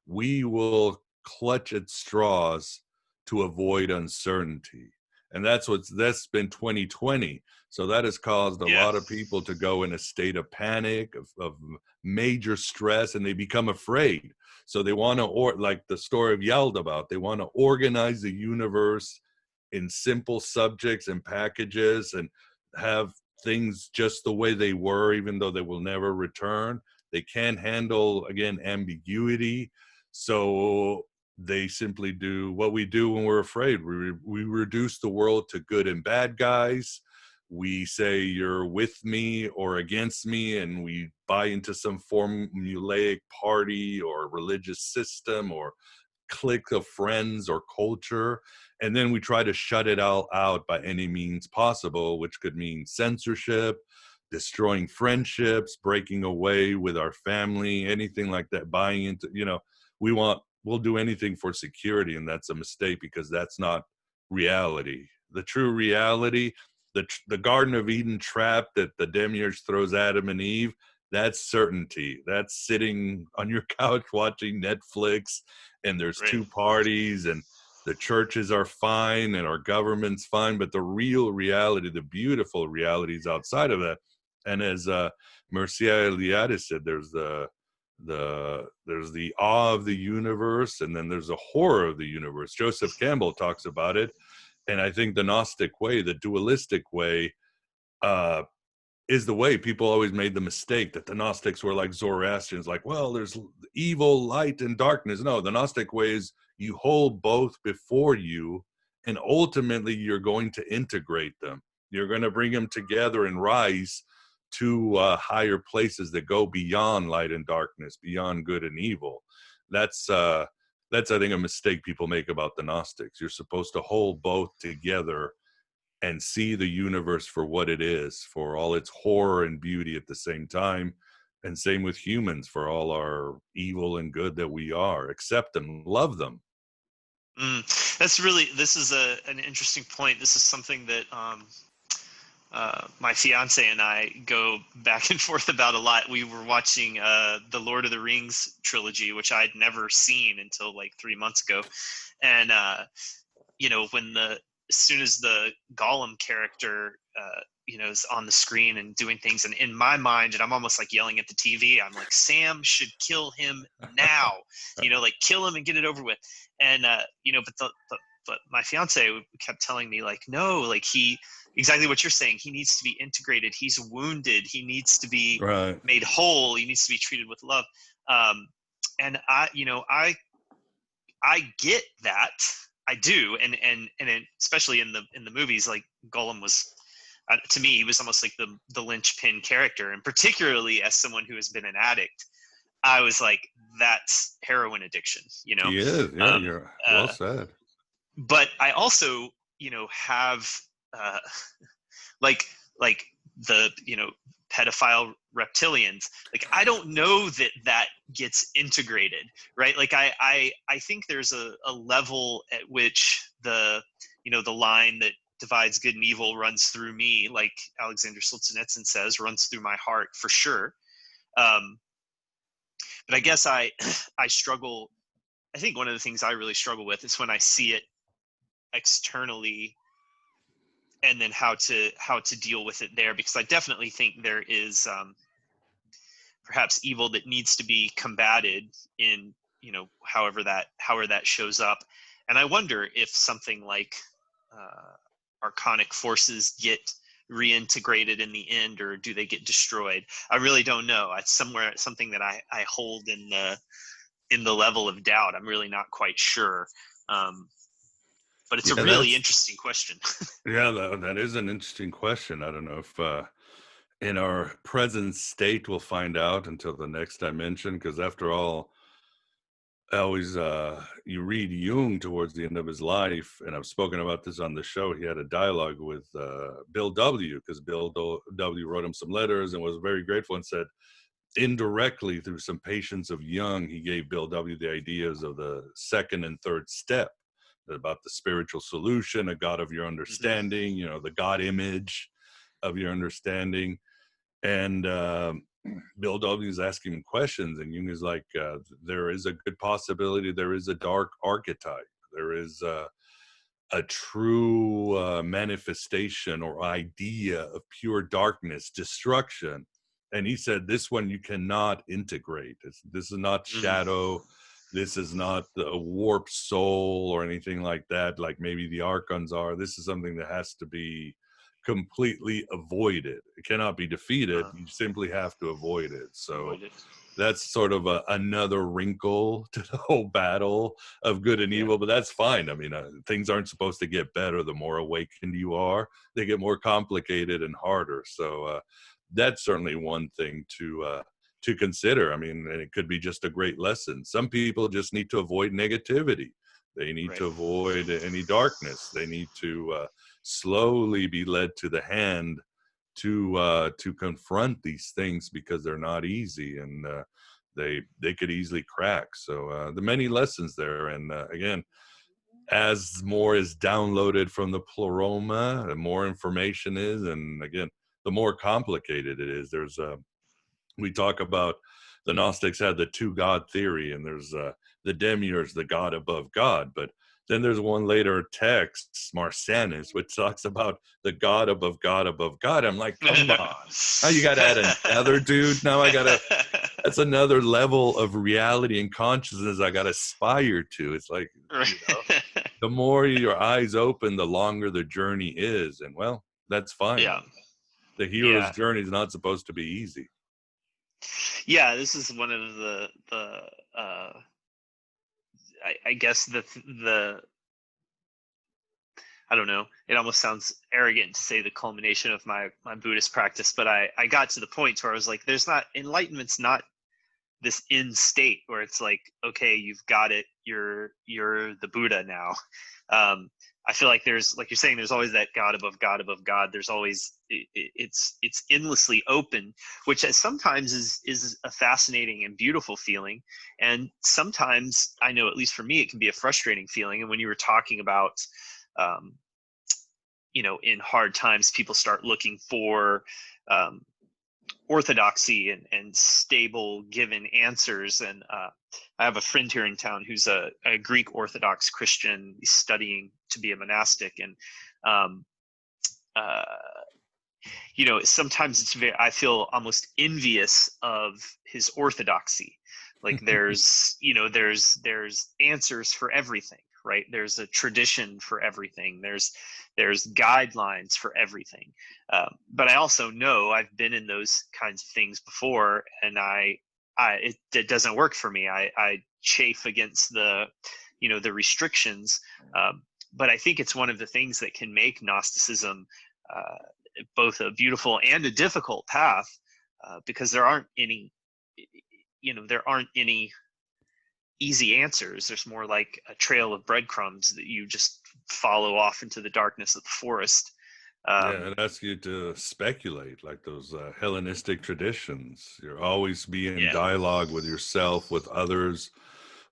We will clutch at straws to avoid uncertainty. And that's been 2020. So that has caused a Yeah. lot of people to go in a state of panic, of major stress, and they become afraid. So they want to, or like the story of Yaldabaoth, they want to organize the universe in simple subjects and packages and have things just the way they were, even though they will never return. They can't handle, again, ambiguity. So they simply do what we do when we're afraid. We reduce the world to good and bad guys. We say you're with me or against me, and we buy into some formulaic party or religious system or clique of friends or culture, and then we try to shut it all out by any means possible, which could mean censorship, destroying friendships, breaking away with our family, anything like that, buying into, we'll do anything for security, and that's a mistake because that's not reality. The true reality, the Garden of Eden trap that the demiurge throws Adam and Eve, that's certainty. That's sitting on your couch watching Netflix, and there's Right. two parties, and the churches are fine, and our government's fine. But the real reality, the beautiful reality, is outside of that. And as Mircea Eliade said, there's the awe of the universe, and then there's the horror of the universe. Joseph Campbell talks about it, and I think the Gnostic way, the dualistic way, uh, is the way. People always made the mistake that the Gnostics were like Zoroastrians, like, well, there's evil, light, and darkness. No, the Gnostic way is you hold both before you, and ultimately you're going to integrate them. You're going to bring them together and rise to higher places that go beyond light and darkness, beyond good and evil. That's I think a mistake people make about the Gnostics. You're supposed to hold both together and see the universe for what it is, for all its horror and beauty at the same time. And same with humans, for all our evil and good that we are. Accept them, love them. This is an interesting point. This is something that my fiance and I go back and forth about a lot. We were watching the Lord of the Rings trilogy, which I'd never seen until like 3 months ago. And, as soon as the Gollum character, is on the screen and doing things, and in my mind, and I'm almost like yelling at the TV, I'm like, Sam should kill him now, like kill him and get it over with. And, but my fiance kept telling me like, no, like exactly what you're saying. He needs to be integrated. He's wounded. He needs to be right. made whole. He needs to be treated with love. And I get that. I do. And especially in the movies, like Gollum was, to me, he was almost like the linchpin character. And particularly as someone who has been an addict, I was like, that's heroin addiction, He is. Yeah, you're well said. But I also, have like the pedophile reptilians. Like I don't know that gets integrated, right? Like I think there's a level at which the line that divides good and evil runs through me, like Alexander Solzhenitsyn says, runs through my heart for sure. But I guess I struggle. I think one of the things I really struggle with is when I see it externally, and then how to deal with it there, because I definitely think there is perhaps evil that needs to be combated in however that shows up. And I wonder if something like archonic forces get reintegrated in the end, or do they get destroyed? I really don't know. It's something that I hold in the level of doubt. I'm really not quite sure. But it's a really interesting question. Yeah, that is an interesting question. I don't know if in our present state we'll find out until the next dimension, because after all, I always you read Jung towards the end of his life, and I've spoken about this on the show. He had a dialogue with Bill W., because Bill W. wrote him some letters and was very grateful, and said indirectly through some patience of Jung, he gave Bill W. the ideas of the second and third step, about the spiritual solution, a God of your understanding, the God image, of your understanding. And Bill W is asking him questions, and Jung is like, there is a good possibility there is a dark archetype. There is a true manifestation or idea of pure darkness, destruction. And he said, this one you cannot integrate. This is not shadow. This is not a warped soul or anything like that, like maybe the archons are. This is something that has to be completely avoided. It cannot be defeated. You simply have to avoid it. So that's sort of another wrinkle to the whole battle of good and evil, but that's fine. I mean, things aren't supposed to get better. The more awakened you are, they get more complicated and harder. So that's certainly one thing to consider. I mean, and it could be just a great lesson. Some people just need to avoid negativity. They need to avoid any darkness. They need to slowly be led to the hand to confront these things, because they're not easy, and they could easily crack. So the many lessons there, and again, as more is downloaded from the pleroma, the more information is, and again, the more complicated it is. There's we talk about the Gnostics had the two God theory, and there's the demiurge, the God above God, but then there's one later text, Marsanus, which talks about the God above God above God. I'm like, come on. Now you got to add another dude. Now that's another level of reality and consciousness I got to aspire to. It's like, the more your eyes open, the longer the journey is. And well, that's fine. Yeah. The hero's journey is not supposed to be easy. Yeah, this is one of the I guess the I don't know, it almost sounds arrogant to say the culmination of my Buddhist practice, but I got to the point where I was like, there's not, enlightenment's not this end state where it's like, okay, you've got it, you're the Buddha now. I feel like there's, like you're saying, there's always that God above God above God. There's always, it's endlessly open, which sometimes is a fascinating and beautiful feeling. And sometimes, I know, at least for me, it can be a frustrating feeling. And when you were talking about, in hard times, people start looking for orthodoxy and stable given answers. And I have a friend here in town who's a Greek Orthodox Christian. He's studying to be a monastic, and sometimes it's I feel almost envious of his orthodoxy. Like there's answers for everything, right? There's a tradition for everything. There's guidelines for everything. But I also know I've been in those kinds of things before, and it doesn't work for me. I chafe against the restrictions. But I think it's one of the things that can make Gnosticism both a beautiful and a difficult path, because there aren't any easy answers. There's more like a trail of breadcrumbs that you just follow off into the darkness of the forest. It asks you to speculate, like those Hellenistic traditions. You're always be in dialogue with yourself, with others,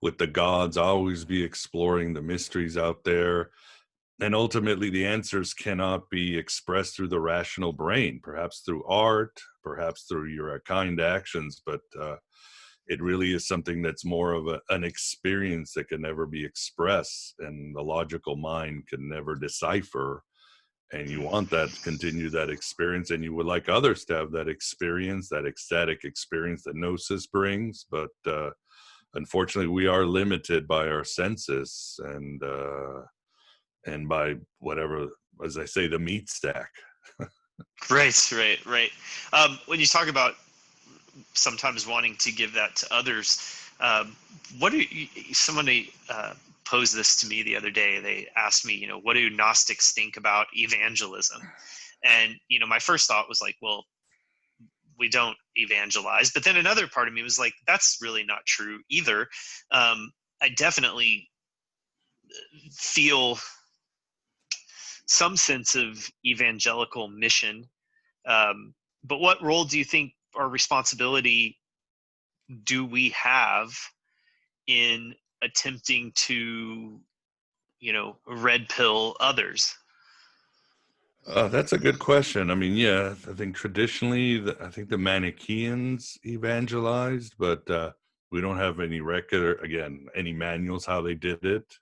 with the gods, always be exploring the mysteries out there. And ultimately, the answers cannot be expressed through the rational brain, perhaps through art, perhaps through your kind actions, but it really is something that's more of an experience that can never be expressed, and the logical mind can never decipher. And you want that to continue that experience, and you would like others to have that experience, that ecstatic experience that Gnosis brings. But unfortunately, we are limited by our senses and by whatever, as I say, the meat stack. Right. When you talk about sometimes wanting to give that to others, somebody posed this to me the other day. They asked me, what do Gnostics think about evangelism? And my first thought was like, well, we don't evangelize. But then another part of me was like, that's really not true either. I definitely feel some sense of evangelical mission. But what role do you think, or responsibility do we have in attempting to, red pill others? That's a good question. I mean, yeah, I think traditionally, I think the Manichaeans evangelized, but we don't have any record, or again, any manuals how they did it.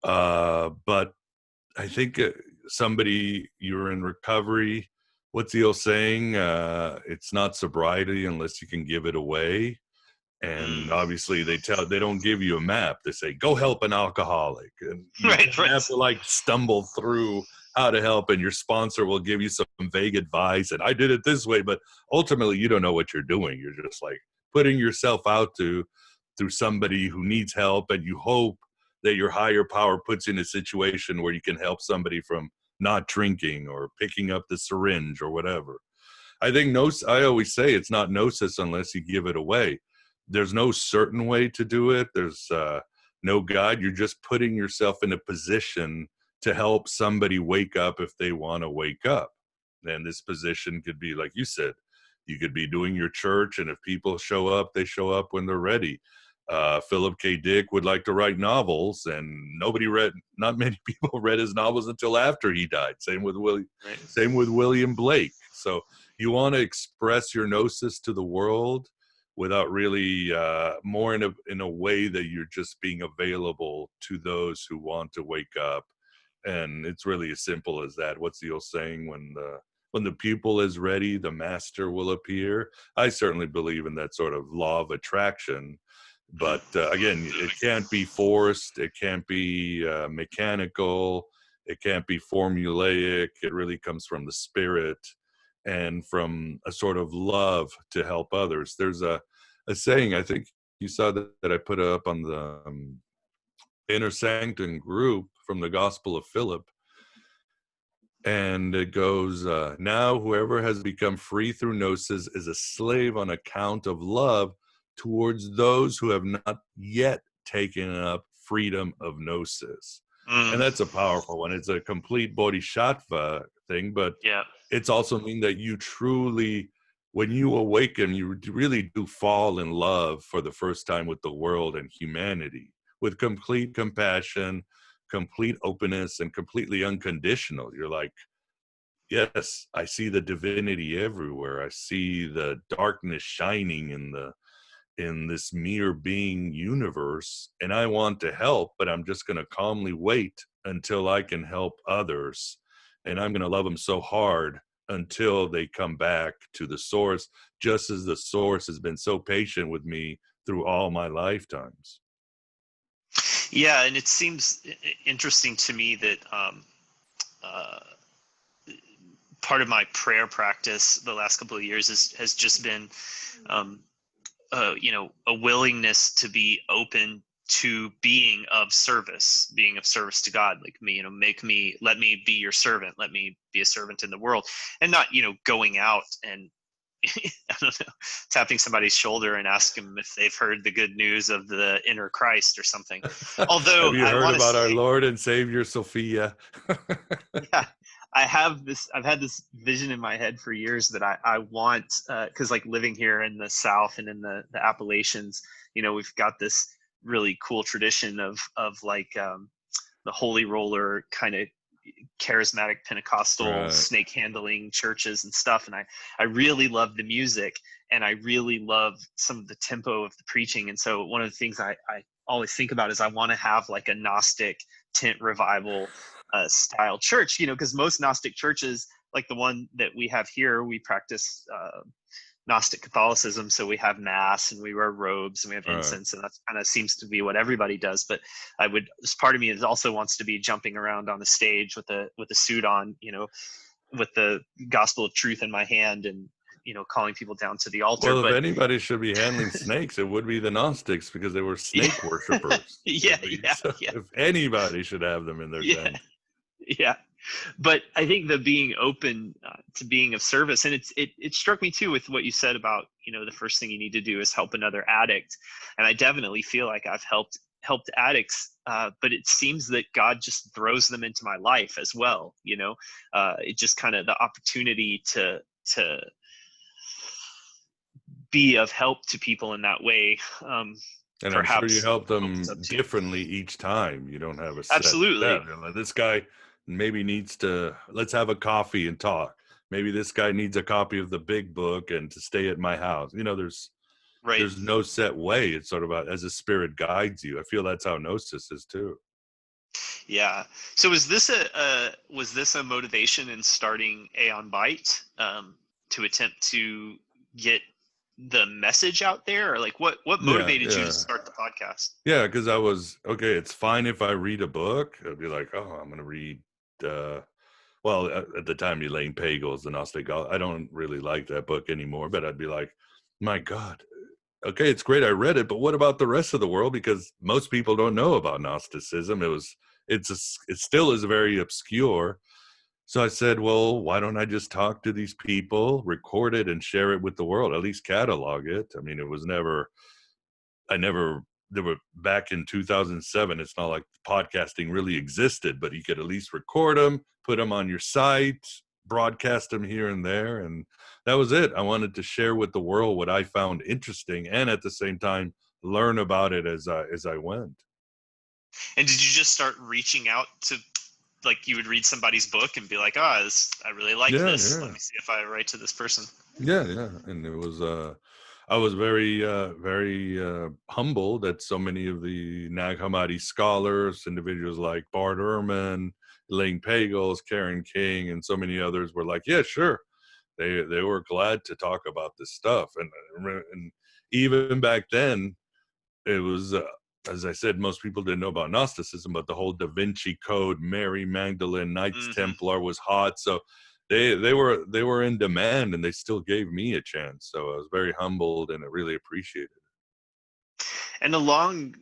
But I think somebody, you're in recovery. What's the old saying? It's not sobriety unless you can give it away. And Mm. obviously they don't give you a map. They say go help an alcoholic, and you Right, kind of have right. to like stumble through how to help, and your sponsor will give you some vague advice, and I did it this way, but ultimately you don't know what you're doing. You're just like putting yourself out to through somebody who needs help, and you hope that your higher power puts you in a situation where you can help somebody from not drinking or picking up the syringe or whatever. I think I always say it's not gnosis unless you give it away. There's no certain way to do it. There's no guide. You're just putting yourself in a position to help somebody wake up if they want to wake up. And this position could be, like you said, you could be doing your church, and if people show up, they show up when they're ready. Philip K. Dick would like to write novels, and not many people read his novels until after he died. Right. Same with William Blake. So you want to express your gnosis to the world without really more in a way that you're just being available to those who want to wake up. And it's really as simple as that. What's the old saying? When the pupil is ready, the master will appear. I certainly believe in that sort of law of attraction. Mm. But again, it can't be forced. It can't be mechanical. It can't be formulaic. It really comes from the spirit and from a sort of love to help others. There's a saying, I think you saw that I put up on the Inner Sanctum group from the Gospel of Philip. And it goes, now whoever has become free through gnosis is a slave on account of love towards those who have not yet taken up freedom of gnosis. Mm. And that's a powerful one. It's a complete bodhisattva thing, but Yeah. it's also mean that you truly, when you awaken, you really do fall in love for the first time with the world and humanity, with complete compassion, complete openness, and completely unconditional. You're like, yes, I see the divinity everywhere. I see the darkness shining in this mere being universe, and I want to help, but I'm just going to calmly wait until I can help others, and I'm going to love them so hard until they come back to the source, just as the source has been so patient with me through all my lifetimes. Yeah, and it seems interesting to me that uh, part of my prayer practice the last couple of years has just been, um, a willingness to be open to being of service to God. Like me, let me be your servant, let me be a servant in the world, and not, going out and I don't know, tapping somebody's shoulder and ask them if they've heard the good news of the inner Christ or something. Although Have you I heard want to about our say, Lord and Savior Sophia? yeah, I've had this vision in my head for years that I want, because like living here in the South and in the Appalachians, we've got this really cool tradition of like, the holy roller kind of charismatic Pentecostal Right. snake handling churches and stuff. And I really love the music, and I really love some of the tempo of the preaching. And so one of the things I always think about is I want to have like a Gnostic tent revival style church, because most Gnostic churches, like the one that we have here, we practice Gnostic Catholicism. So we have mass and we wear robes and we have Right. incense, and that kind of seems to be what everybody does. But this part of me is also wants to be jumping around on the stage with a suit on, with the gospel of truth in my hand, and calling people down to the altar. Well, if But anybody should be handling snakes, it would be the Gnostics, because they were yeah, snake worshippers. yeah, yeah, So yeah, if anybody should have them in their yeah, tent. yeah. But I think the being open to being of service, and it struck me too with what you said about, the first thing you need to do is help another addict, and I definitely feel like I've helped addicts, but it seems that God just throws them into my life as well. It just kind of the opportunity to be of help to people in that way. And I'm sure you Perhaps help opens them up to differently each time. You don't have a set absolutely. step. You're like, this guy, maybe needs to, let's have a coffee and talk. Maybe this guy needs a copy of the big book and to stay at my house. Right. There's no set way. It's sort of as a spirit guides you. I feel that's how Gnosis is too. Yeah. So was this a motivation in starting Aeon Byte, to attempt to get the message out there, or like what Yeah, motivated you to yeah. start the podcast? Yeah, because I was okay. It's fine if I read a book. I'd be like, oh, I'm gonna read. Well, at the time, Elaine Pagels, the Gnostic A. I don't really like that book anymore, but I'd be like, my God, okay, it's great. I read it, but what about the rest of the world? Because most people don't know about Gnosticism. It still is very obscure. So I said, well, why don't I just talk to these people, record it, and share it with the world? At least catalog it. I mean, I never, there were back in 2007. It's not like podcasting really existed, but you could at least record them, put them on your site, broadcast them here and there. And that was it. I wanted to share with the world what I found interesting and at the same time learn about it as I went. And did you just start reaching out to, like, you would read somebody's book and be like, oh, I really like Yeah, this. Let yeah. me see if I write to this person. Yeah, yeah, and it was I was very humbled that so many of the Nag Hammadi scholars, individuals like Bart Ehrman, Elaine Pagels, Karen King, and so many others were like, yeah, sure. They were glad to talk about this stuff, and even back then, it was as I said, most people didn't know about Gnosticism, but the whole Da Vinci Code, Mary Magdalene, Knights Hmm. Templar was hot, so they were in demand, and they still gave me a chance. So I was very humbled, and I really appreciated it. And along,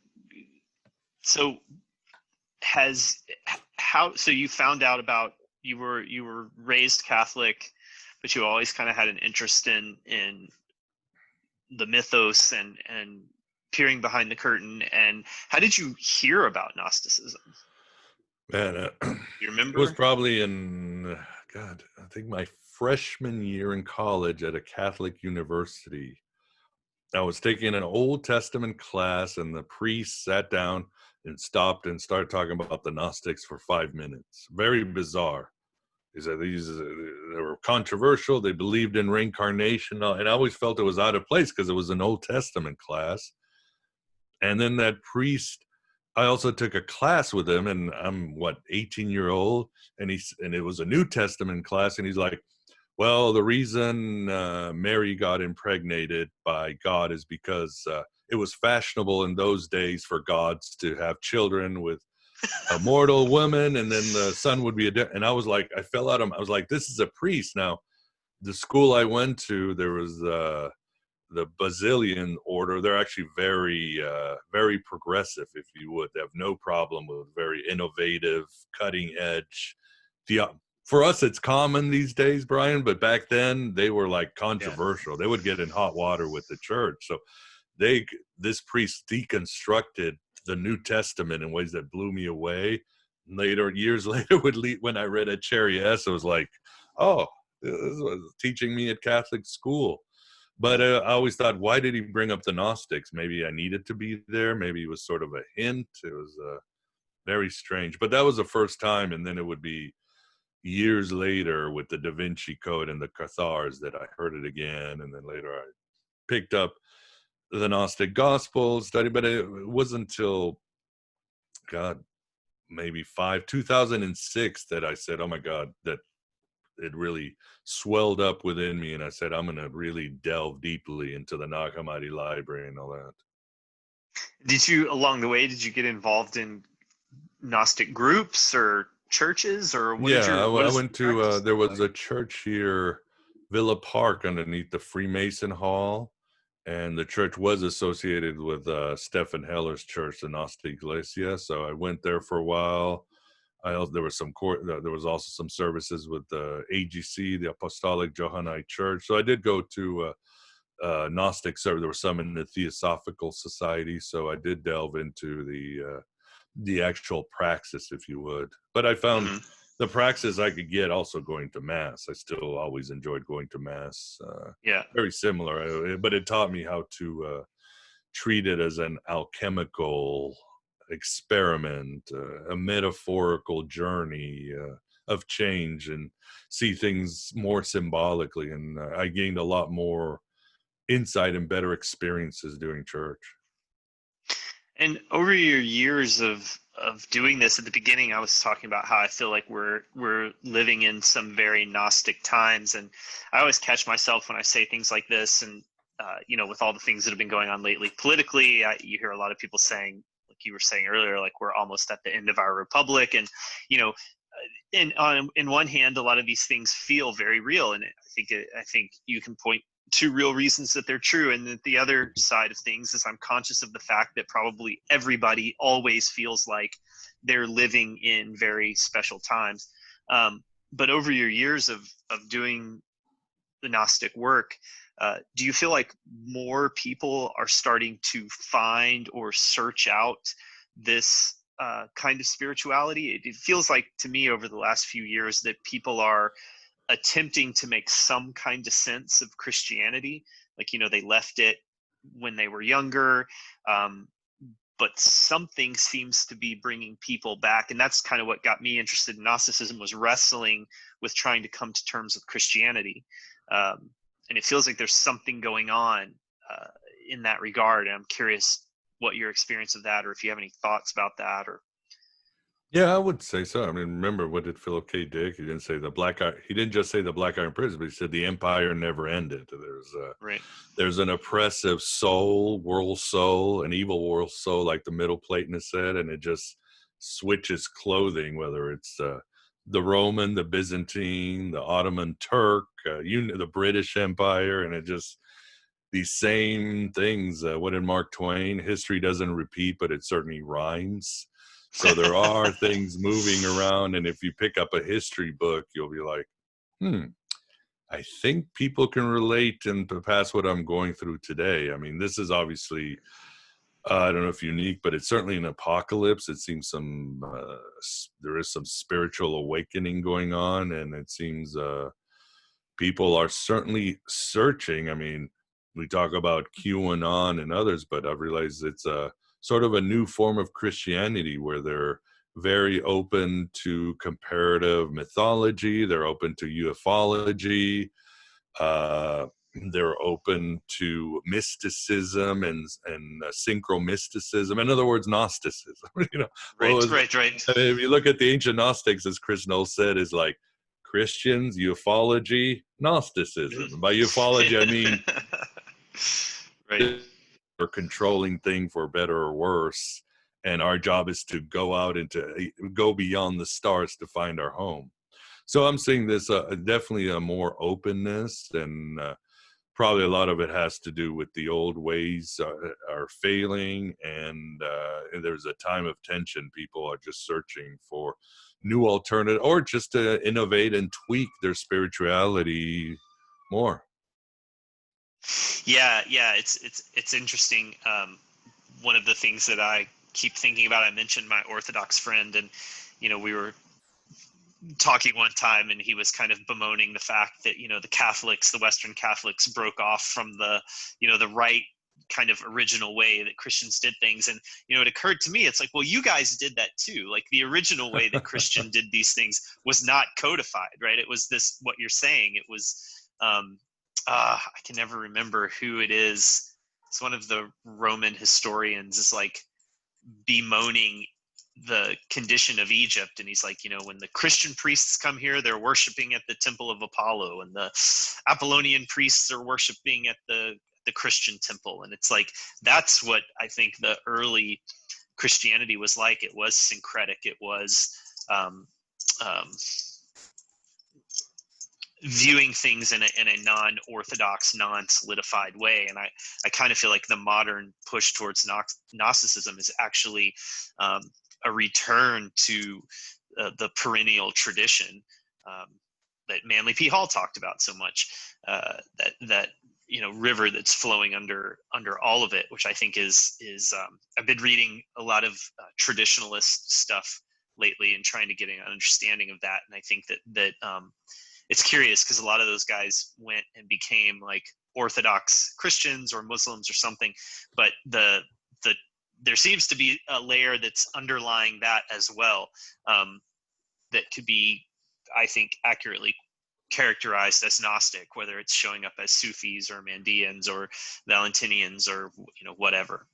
so has how so you found out about, you were raised Catholic, but you always kind of had an interest in the mythos and peering behind the curtain. And how did you hear about Gnosticism? Man, You it was remember? probably in God, I think my freshman year in college at a Catholic university. I was taking an Old Testament class, and the priest sat down and stopped and started talking about the Gnostics for 5 minutes. Very bizarre. He said they were controversial. They believed in reincarnation, and I always felt it was out of place because it was an Old Testament class. And then that priest, I also took a class with him, and I'm 18-year-old, and it was a New Testament class, and he's like, well, the reason Mary got impregnated by God is because it was fashionable in those days for gods to have children with a mortal woman, and then the son would be and I was like, I fell out of, I was like, this is a priest. Now, the school I went to, there was the Basilian order. They're actually very progressive, if you would. They have no problem with very innovative, cutting edge. For us, it's common these days, Brian, but back then they were like Yeah. controversial. They would get in hot water with the church. So they this priest deconstructed the New Testament in ways that blew me away. Years later, when I read at Cherry S, it was like, oh, this was teaching me at Catholic school. But I always thought, why did he bring up the Gnostics? Maybe I needed to be there. Maybe it was sort of a hint. It was very strange. But that was the first time, and then it would be years later with the Da Vinci Code and the Cathars that I heard it again, and then later I picked up the Gnostic Gospel study. But it wasn't until God, maybe 2006 that I said, oh my God, that it really swelled up within me, and I said, I'm going to really delve deeply into the Nag Hammadi library and all that. Did you, along the way, did you get involved in Gnostic groups or churches, or Yeah, what I is went your to, practice there look was like? a church here, Villa Park, underneath the Freemason Hall. And the church was associated with Stephen Heller's church, the Gnostic Iglesia. So I went there for a while. There was there was also some services with the AGC, the Apostolic Johannite Church. So I did go to Gnostic service. There were some in the Theosophical Society. So I did delve into the actual praxis, if you would. But I found Hmm. the praxis I could get also going to mass. I still always enjoyed going to mass. Yeah. Very similar, but it taught me how to treat it as an alchemical experiment, a metaphorical journey of change, and see things more symbolically. And I gained a lot more insight and better experiences doing church. And over your years of doing this, at the beginning, I was talking about how I feel like we're living in some very Gnostic times, and I always catch myself when I say things like this. And with all the things that have been going on lately politically, you hear a lot of people saying, like you were saying earlier, like we're almost at the end of our republic, and in one hand, a lot of these things feel very real, and I think you can point to real reasons that they're true. And the other side of things is I'm conscious of the fact that probably everybody always feels like they're living in very special times. But over your years of doing the Gnostic work, do you feel like more people are starting to find or search out this kind of spirituality? It feels like to me over the last few years that people are attempting to make some kind of sense of Christianity. Like, they left it when they were younger, but something seems to be bringing people back. And that's kind of what got me interested in Gnosticism, was wrestling with trying to come to terms with Christianity. And it feels like there's something going on in that regard. And I'm curious what your experience of that, or if you have any thoughts about that, or Yeah, I would say so. I mean, remember, what did Philip K. Dick? He didn't say the black iron. He didn't just say the black iron prison, but he said the empire never ended. right. There's an oppressive soul, world soul, an evil world soul, like the Middle Platonist said, and it just switches clothing, whether it's the Roman, the Byzantine, the Ottoman Turk, the British Empire, and it just these same things. What did Mark Twain? History doesn't repeat, but it certainly rhymes. So there are things moving around, and if you pick up a history book, you'll be like, I think people can relate and pass what I'm going through today. I mean, this is obviously, I don't know if unique, but it's certainly an apocalypse. It seems there is some spiritual awakening going on, and it seems people are certainly searching. I mean, we talk about QAnon and others, but I've realized it's a sort of a new form of Christianity where they're very open to comparative mythology. They're open to ufology. Uh, they're open to mysticism and synchromysticism. In other words, Gnosticism. Right. I mean, if you look at the ancient Gnostics, as Chris Knowles said, is like Christians, ufology, Gnosticism. By ufology, I mean Right. or controlling thing for better or worse, and our job is to go out and to go beyond the stars to find our home. So I'm seeing this definitely a more openness, and probably a lot of it has to do with the old ways are failing, and there's a time of tension. People are just searching for new alternative, or just to innovate and tweak their spirituality more. Yeah, it's interesting. One of the things that I keep thinking about, I mentioned my Orthodox friend, and we were talking one time, and he was kind of bemoaning the fact that the Western Catholics broke off from the the right kind of original way that Christians did things. And it occurred to me, it's like, well, you guys did that too. Like, the original way that Christian did these things was not codified, right? It was this, what you're saying, it was I can never remember who it is. It's one of the Roman historians, is like bemoaning the condition of Egypt, and he's like, when the Christian priests come here, they're worshiping at the temple of Apollo, and the Apollonian priests are worshiping at the Christian temple. And it's like, that's what I think the early Christianity was like. It was syncretic. It was viewing things in a non-orthodox, non-solidified way. And I kind of feel like the modern push towards Gnosticism is actually a return to the perennial tradition that Manly P. Hall talked about so much, that river that's flowing under all of it, which I think is I've been reading a lot of traditionalist stuff lately and trying to get an understanding of that. And I think that it's curious, because a lot of those guys went and became like Orthodox Christians or Muslims or something, but the there seems to be a layer that's underlying that as well, that could be, I think, accurately characterized as Gnostic, whether it's showing up as Sufis or Mandeans or Valentinians or whatever.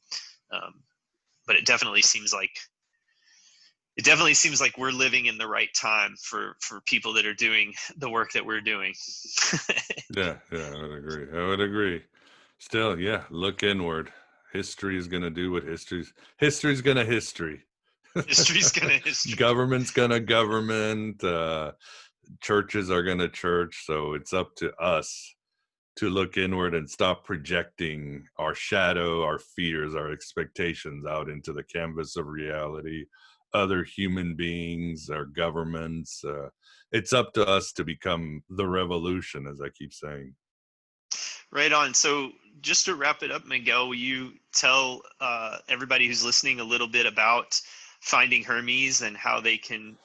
But it definitely seems like we're living in the right time for people that are doing the work that we're doing. Yeah, I would agree. Still, yeah, look inward. History is going to do what history's going to history. History's going to history. Government's going to government. Churches are going to church. So it's up to us to look inward and stop projecting our shadow, our fears, our expectations out into the canvas of reality, other human beings, our governments. It's up to us to become the revolution, as I keep saying. Right on. So just to wrap it up, Miguel, will you tell everybody who's listening a little bit about Finding Hermes and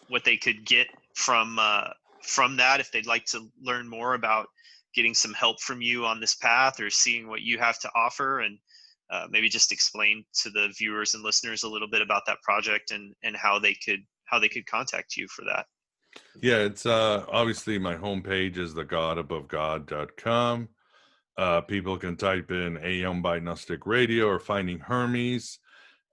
what they could get from that, if they'd like to learn more about getting some help from you on this path or seeing what you have to offer, and maybe just explain to the viewers and listeners a little bit about that project and how they could contact you for that. Yeah, it's obviously my homepage is thegodabovegod.com. People can type in AM by Gnostic Radio or Finding Hermes,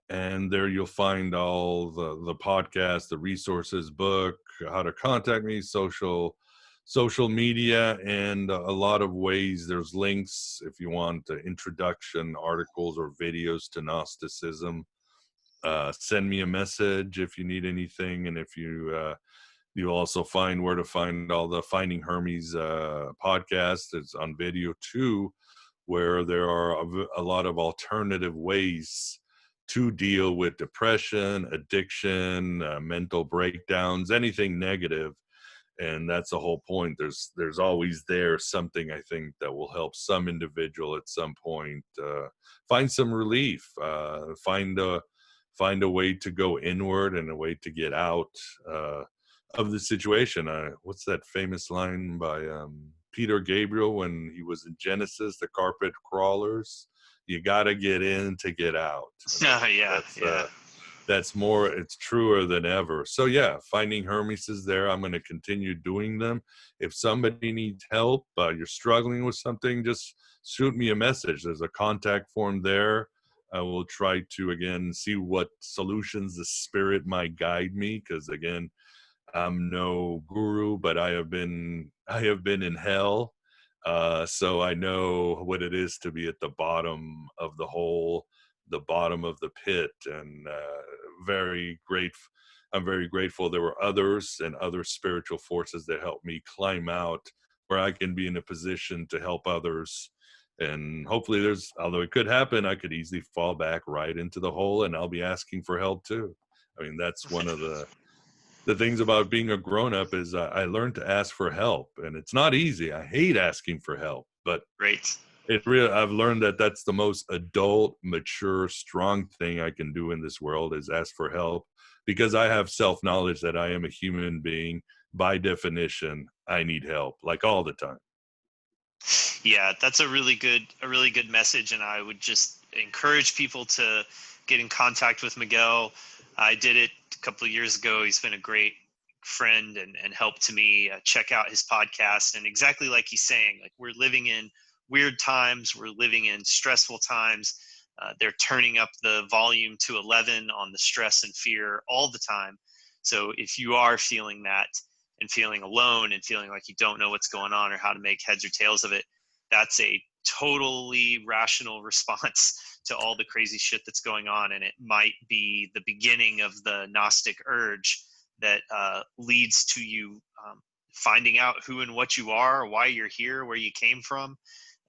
and there you'll find all the podcasts, the resources, book, how to contact me, social media, and a lot of ways. There's links if you want introduction articles or videos to Gnosticism. Send me a message if you need anything, and if you'll also find where to find all the Finding Hermes podcasts. It's on video too, where there are a lot of alternative ways to deal with depression, addiction, mental breakdowns, anything negative. And that's the whole point. There's always something, I think, that will help some individual at some point find some relief, find a way to go inward and a way to get out of the situation. What's that famous line by Peter Gabriel when he was in Genesis, the carpet crawlers? You got to get in to get out. That's more, it's truer than ever. So yeah, Finding Hermes is there. I'm going to continue doing them. If somebody needs help, you're struggling with something, just shoot me a message. There's a contact form there. I will try to, again, see what solutions the Spirit might guide me, because again, I'm no guru, but I have been in hell, so I know what it is to be at the bottom of the hole, the bottom of the pit, and I'm very grateful there were others and other spiritual forces that helped me climb out, where I can be in a position to help others. And hopefully although it could happen, I could easily fall back right into the hole, and I'll be asking for help too. I mean, that's one of the things about being a grown-up is I learned to ask for help, and it's not easy. I hate asking for help, but Right. I've learned that that's the most adult, mature, strong thing I can do in this world is ask for help, because I have self-knowledge that I am a human being. By definition, I need help, like all the time. Yeah, that's a really good message, and I would just encourage people to get in contact with Miguel. I did it a couple of years ago. He's been a great friend and help to me. Check out his podcast, and exactly like he's saying, like, we're living in weird times, we're living in stressful times. They're turning up the volume to 11 on the stress and fear all the time. So if you are feeling that and feeling alone and feeling like you don't know what's going on or how to make heads or tails of it, that's a totally rational response to all the crazy shit that's going on. And it might be the beginning of the Gnostic urge that leads to you finding out who and what you are, why you're here, where you came from.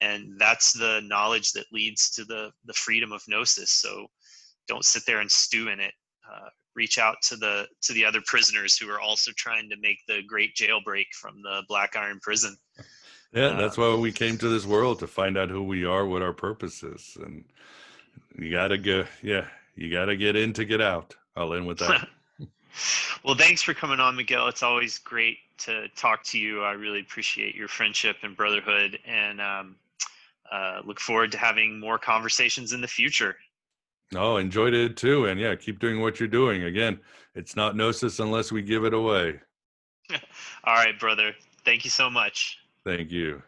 And that's the knowledge that leads to the freedom of Gnosis. So don't sit there and stew in it. Reach out to the other prisoners who are also trying to make the great jailbreak from the Black Iron Prison. Yeah, that's why we came to this world, to find out who we are, what our purpose is. And you gotta get in to get out. I'll end with that. Well, thanks for coming on, Miguel. It's always great to talk to you. I really appreciate your friendship and brotherhood, and look forward to having more conversations in the future. Oh, enjoyed it too. And yeah, keep doing what you're doing. Again, it's not Gnosis unless we give it away. All right, brother. Thank you so much. Thank you.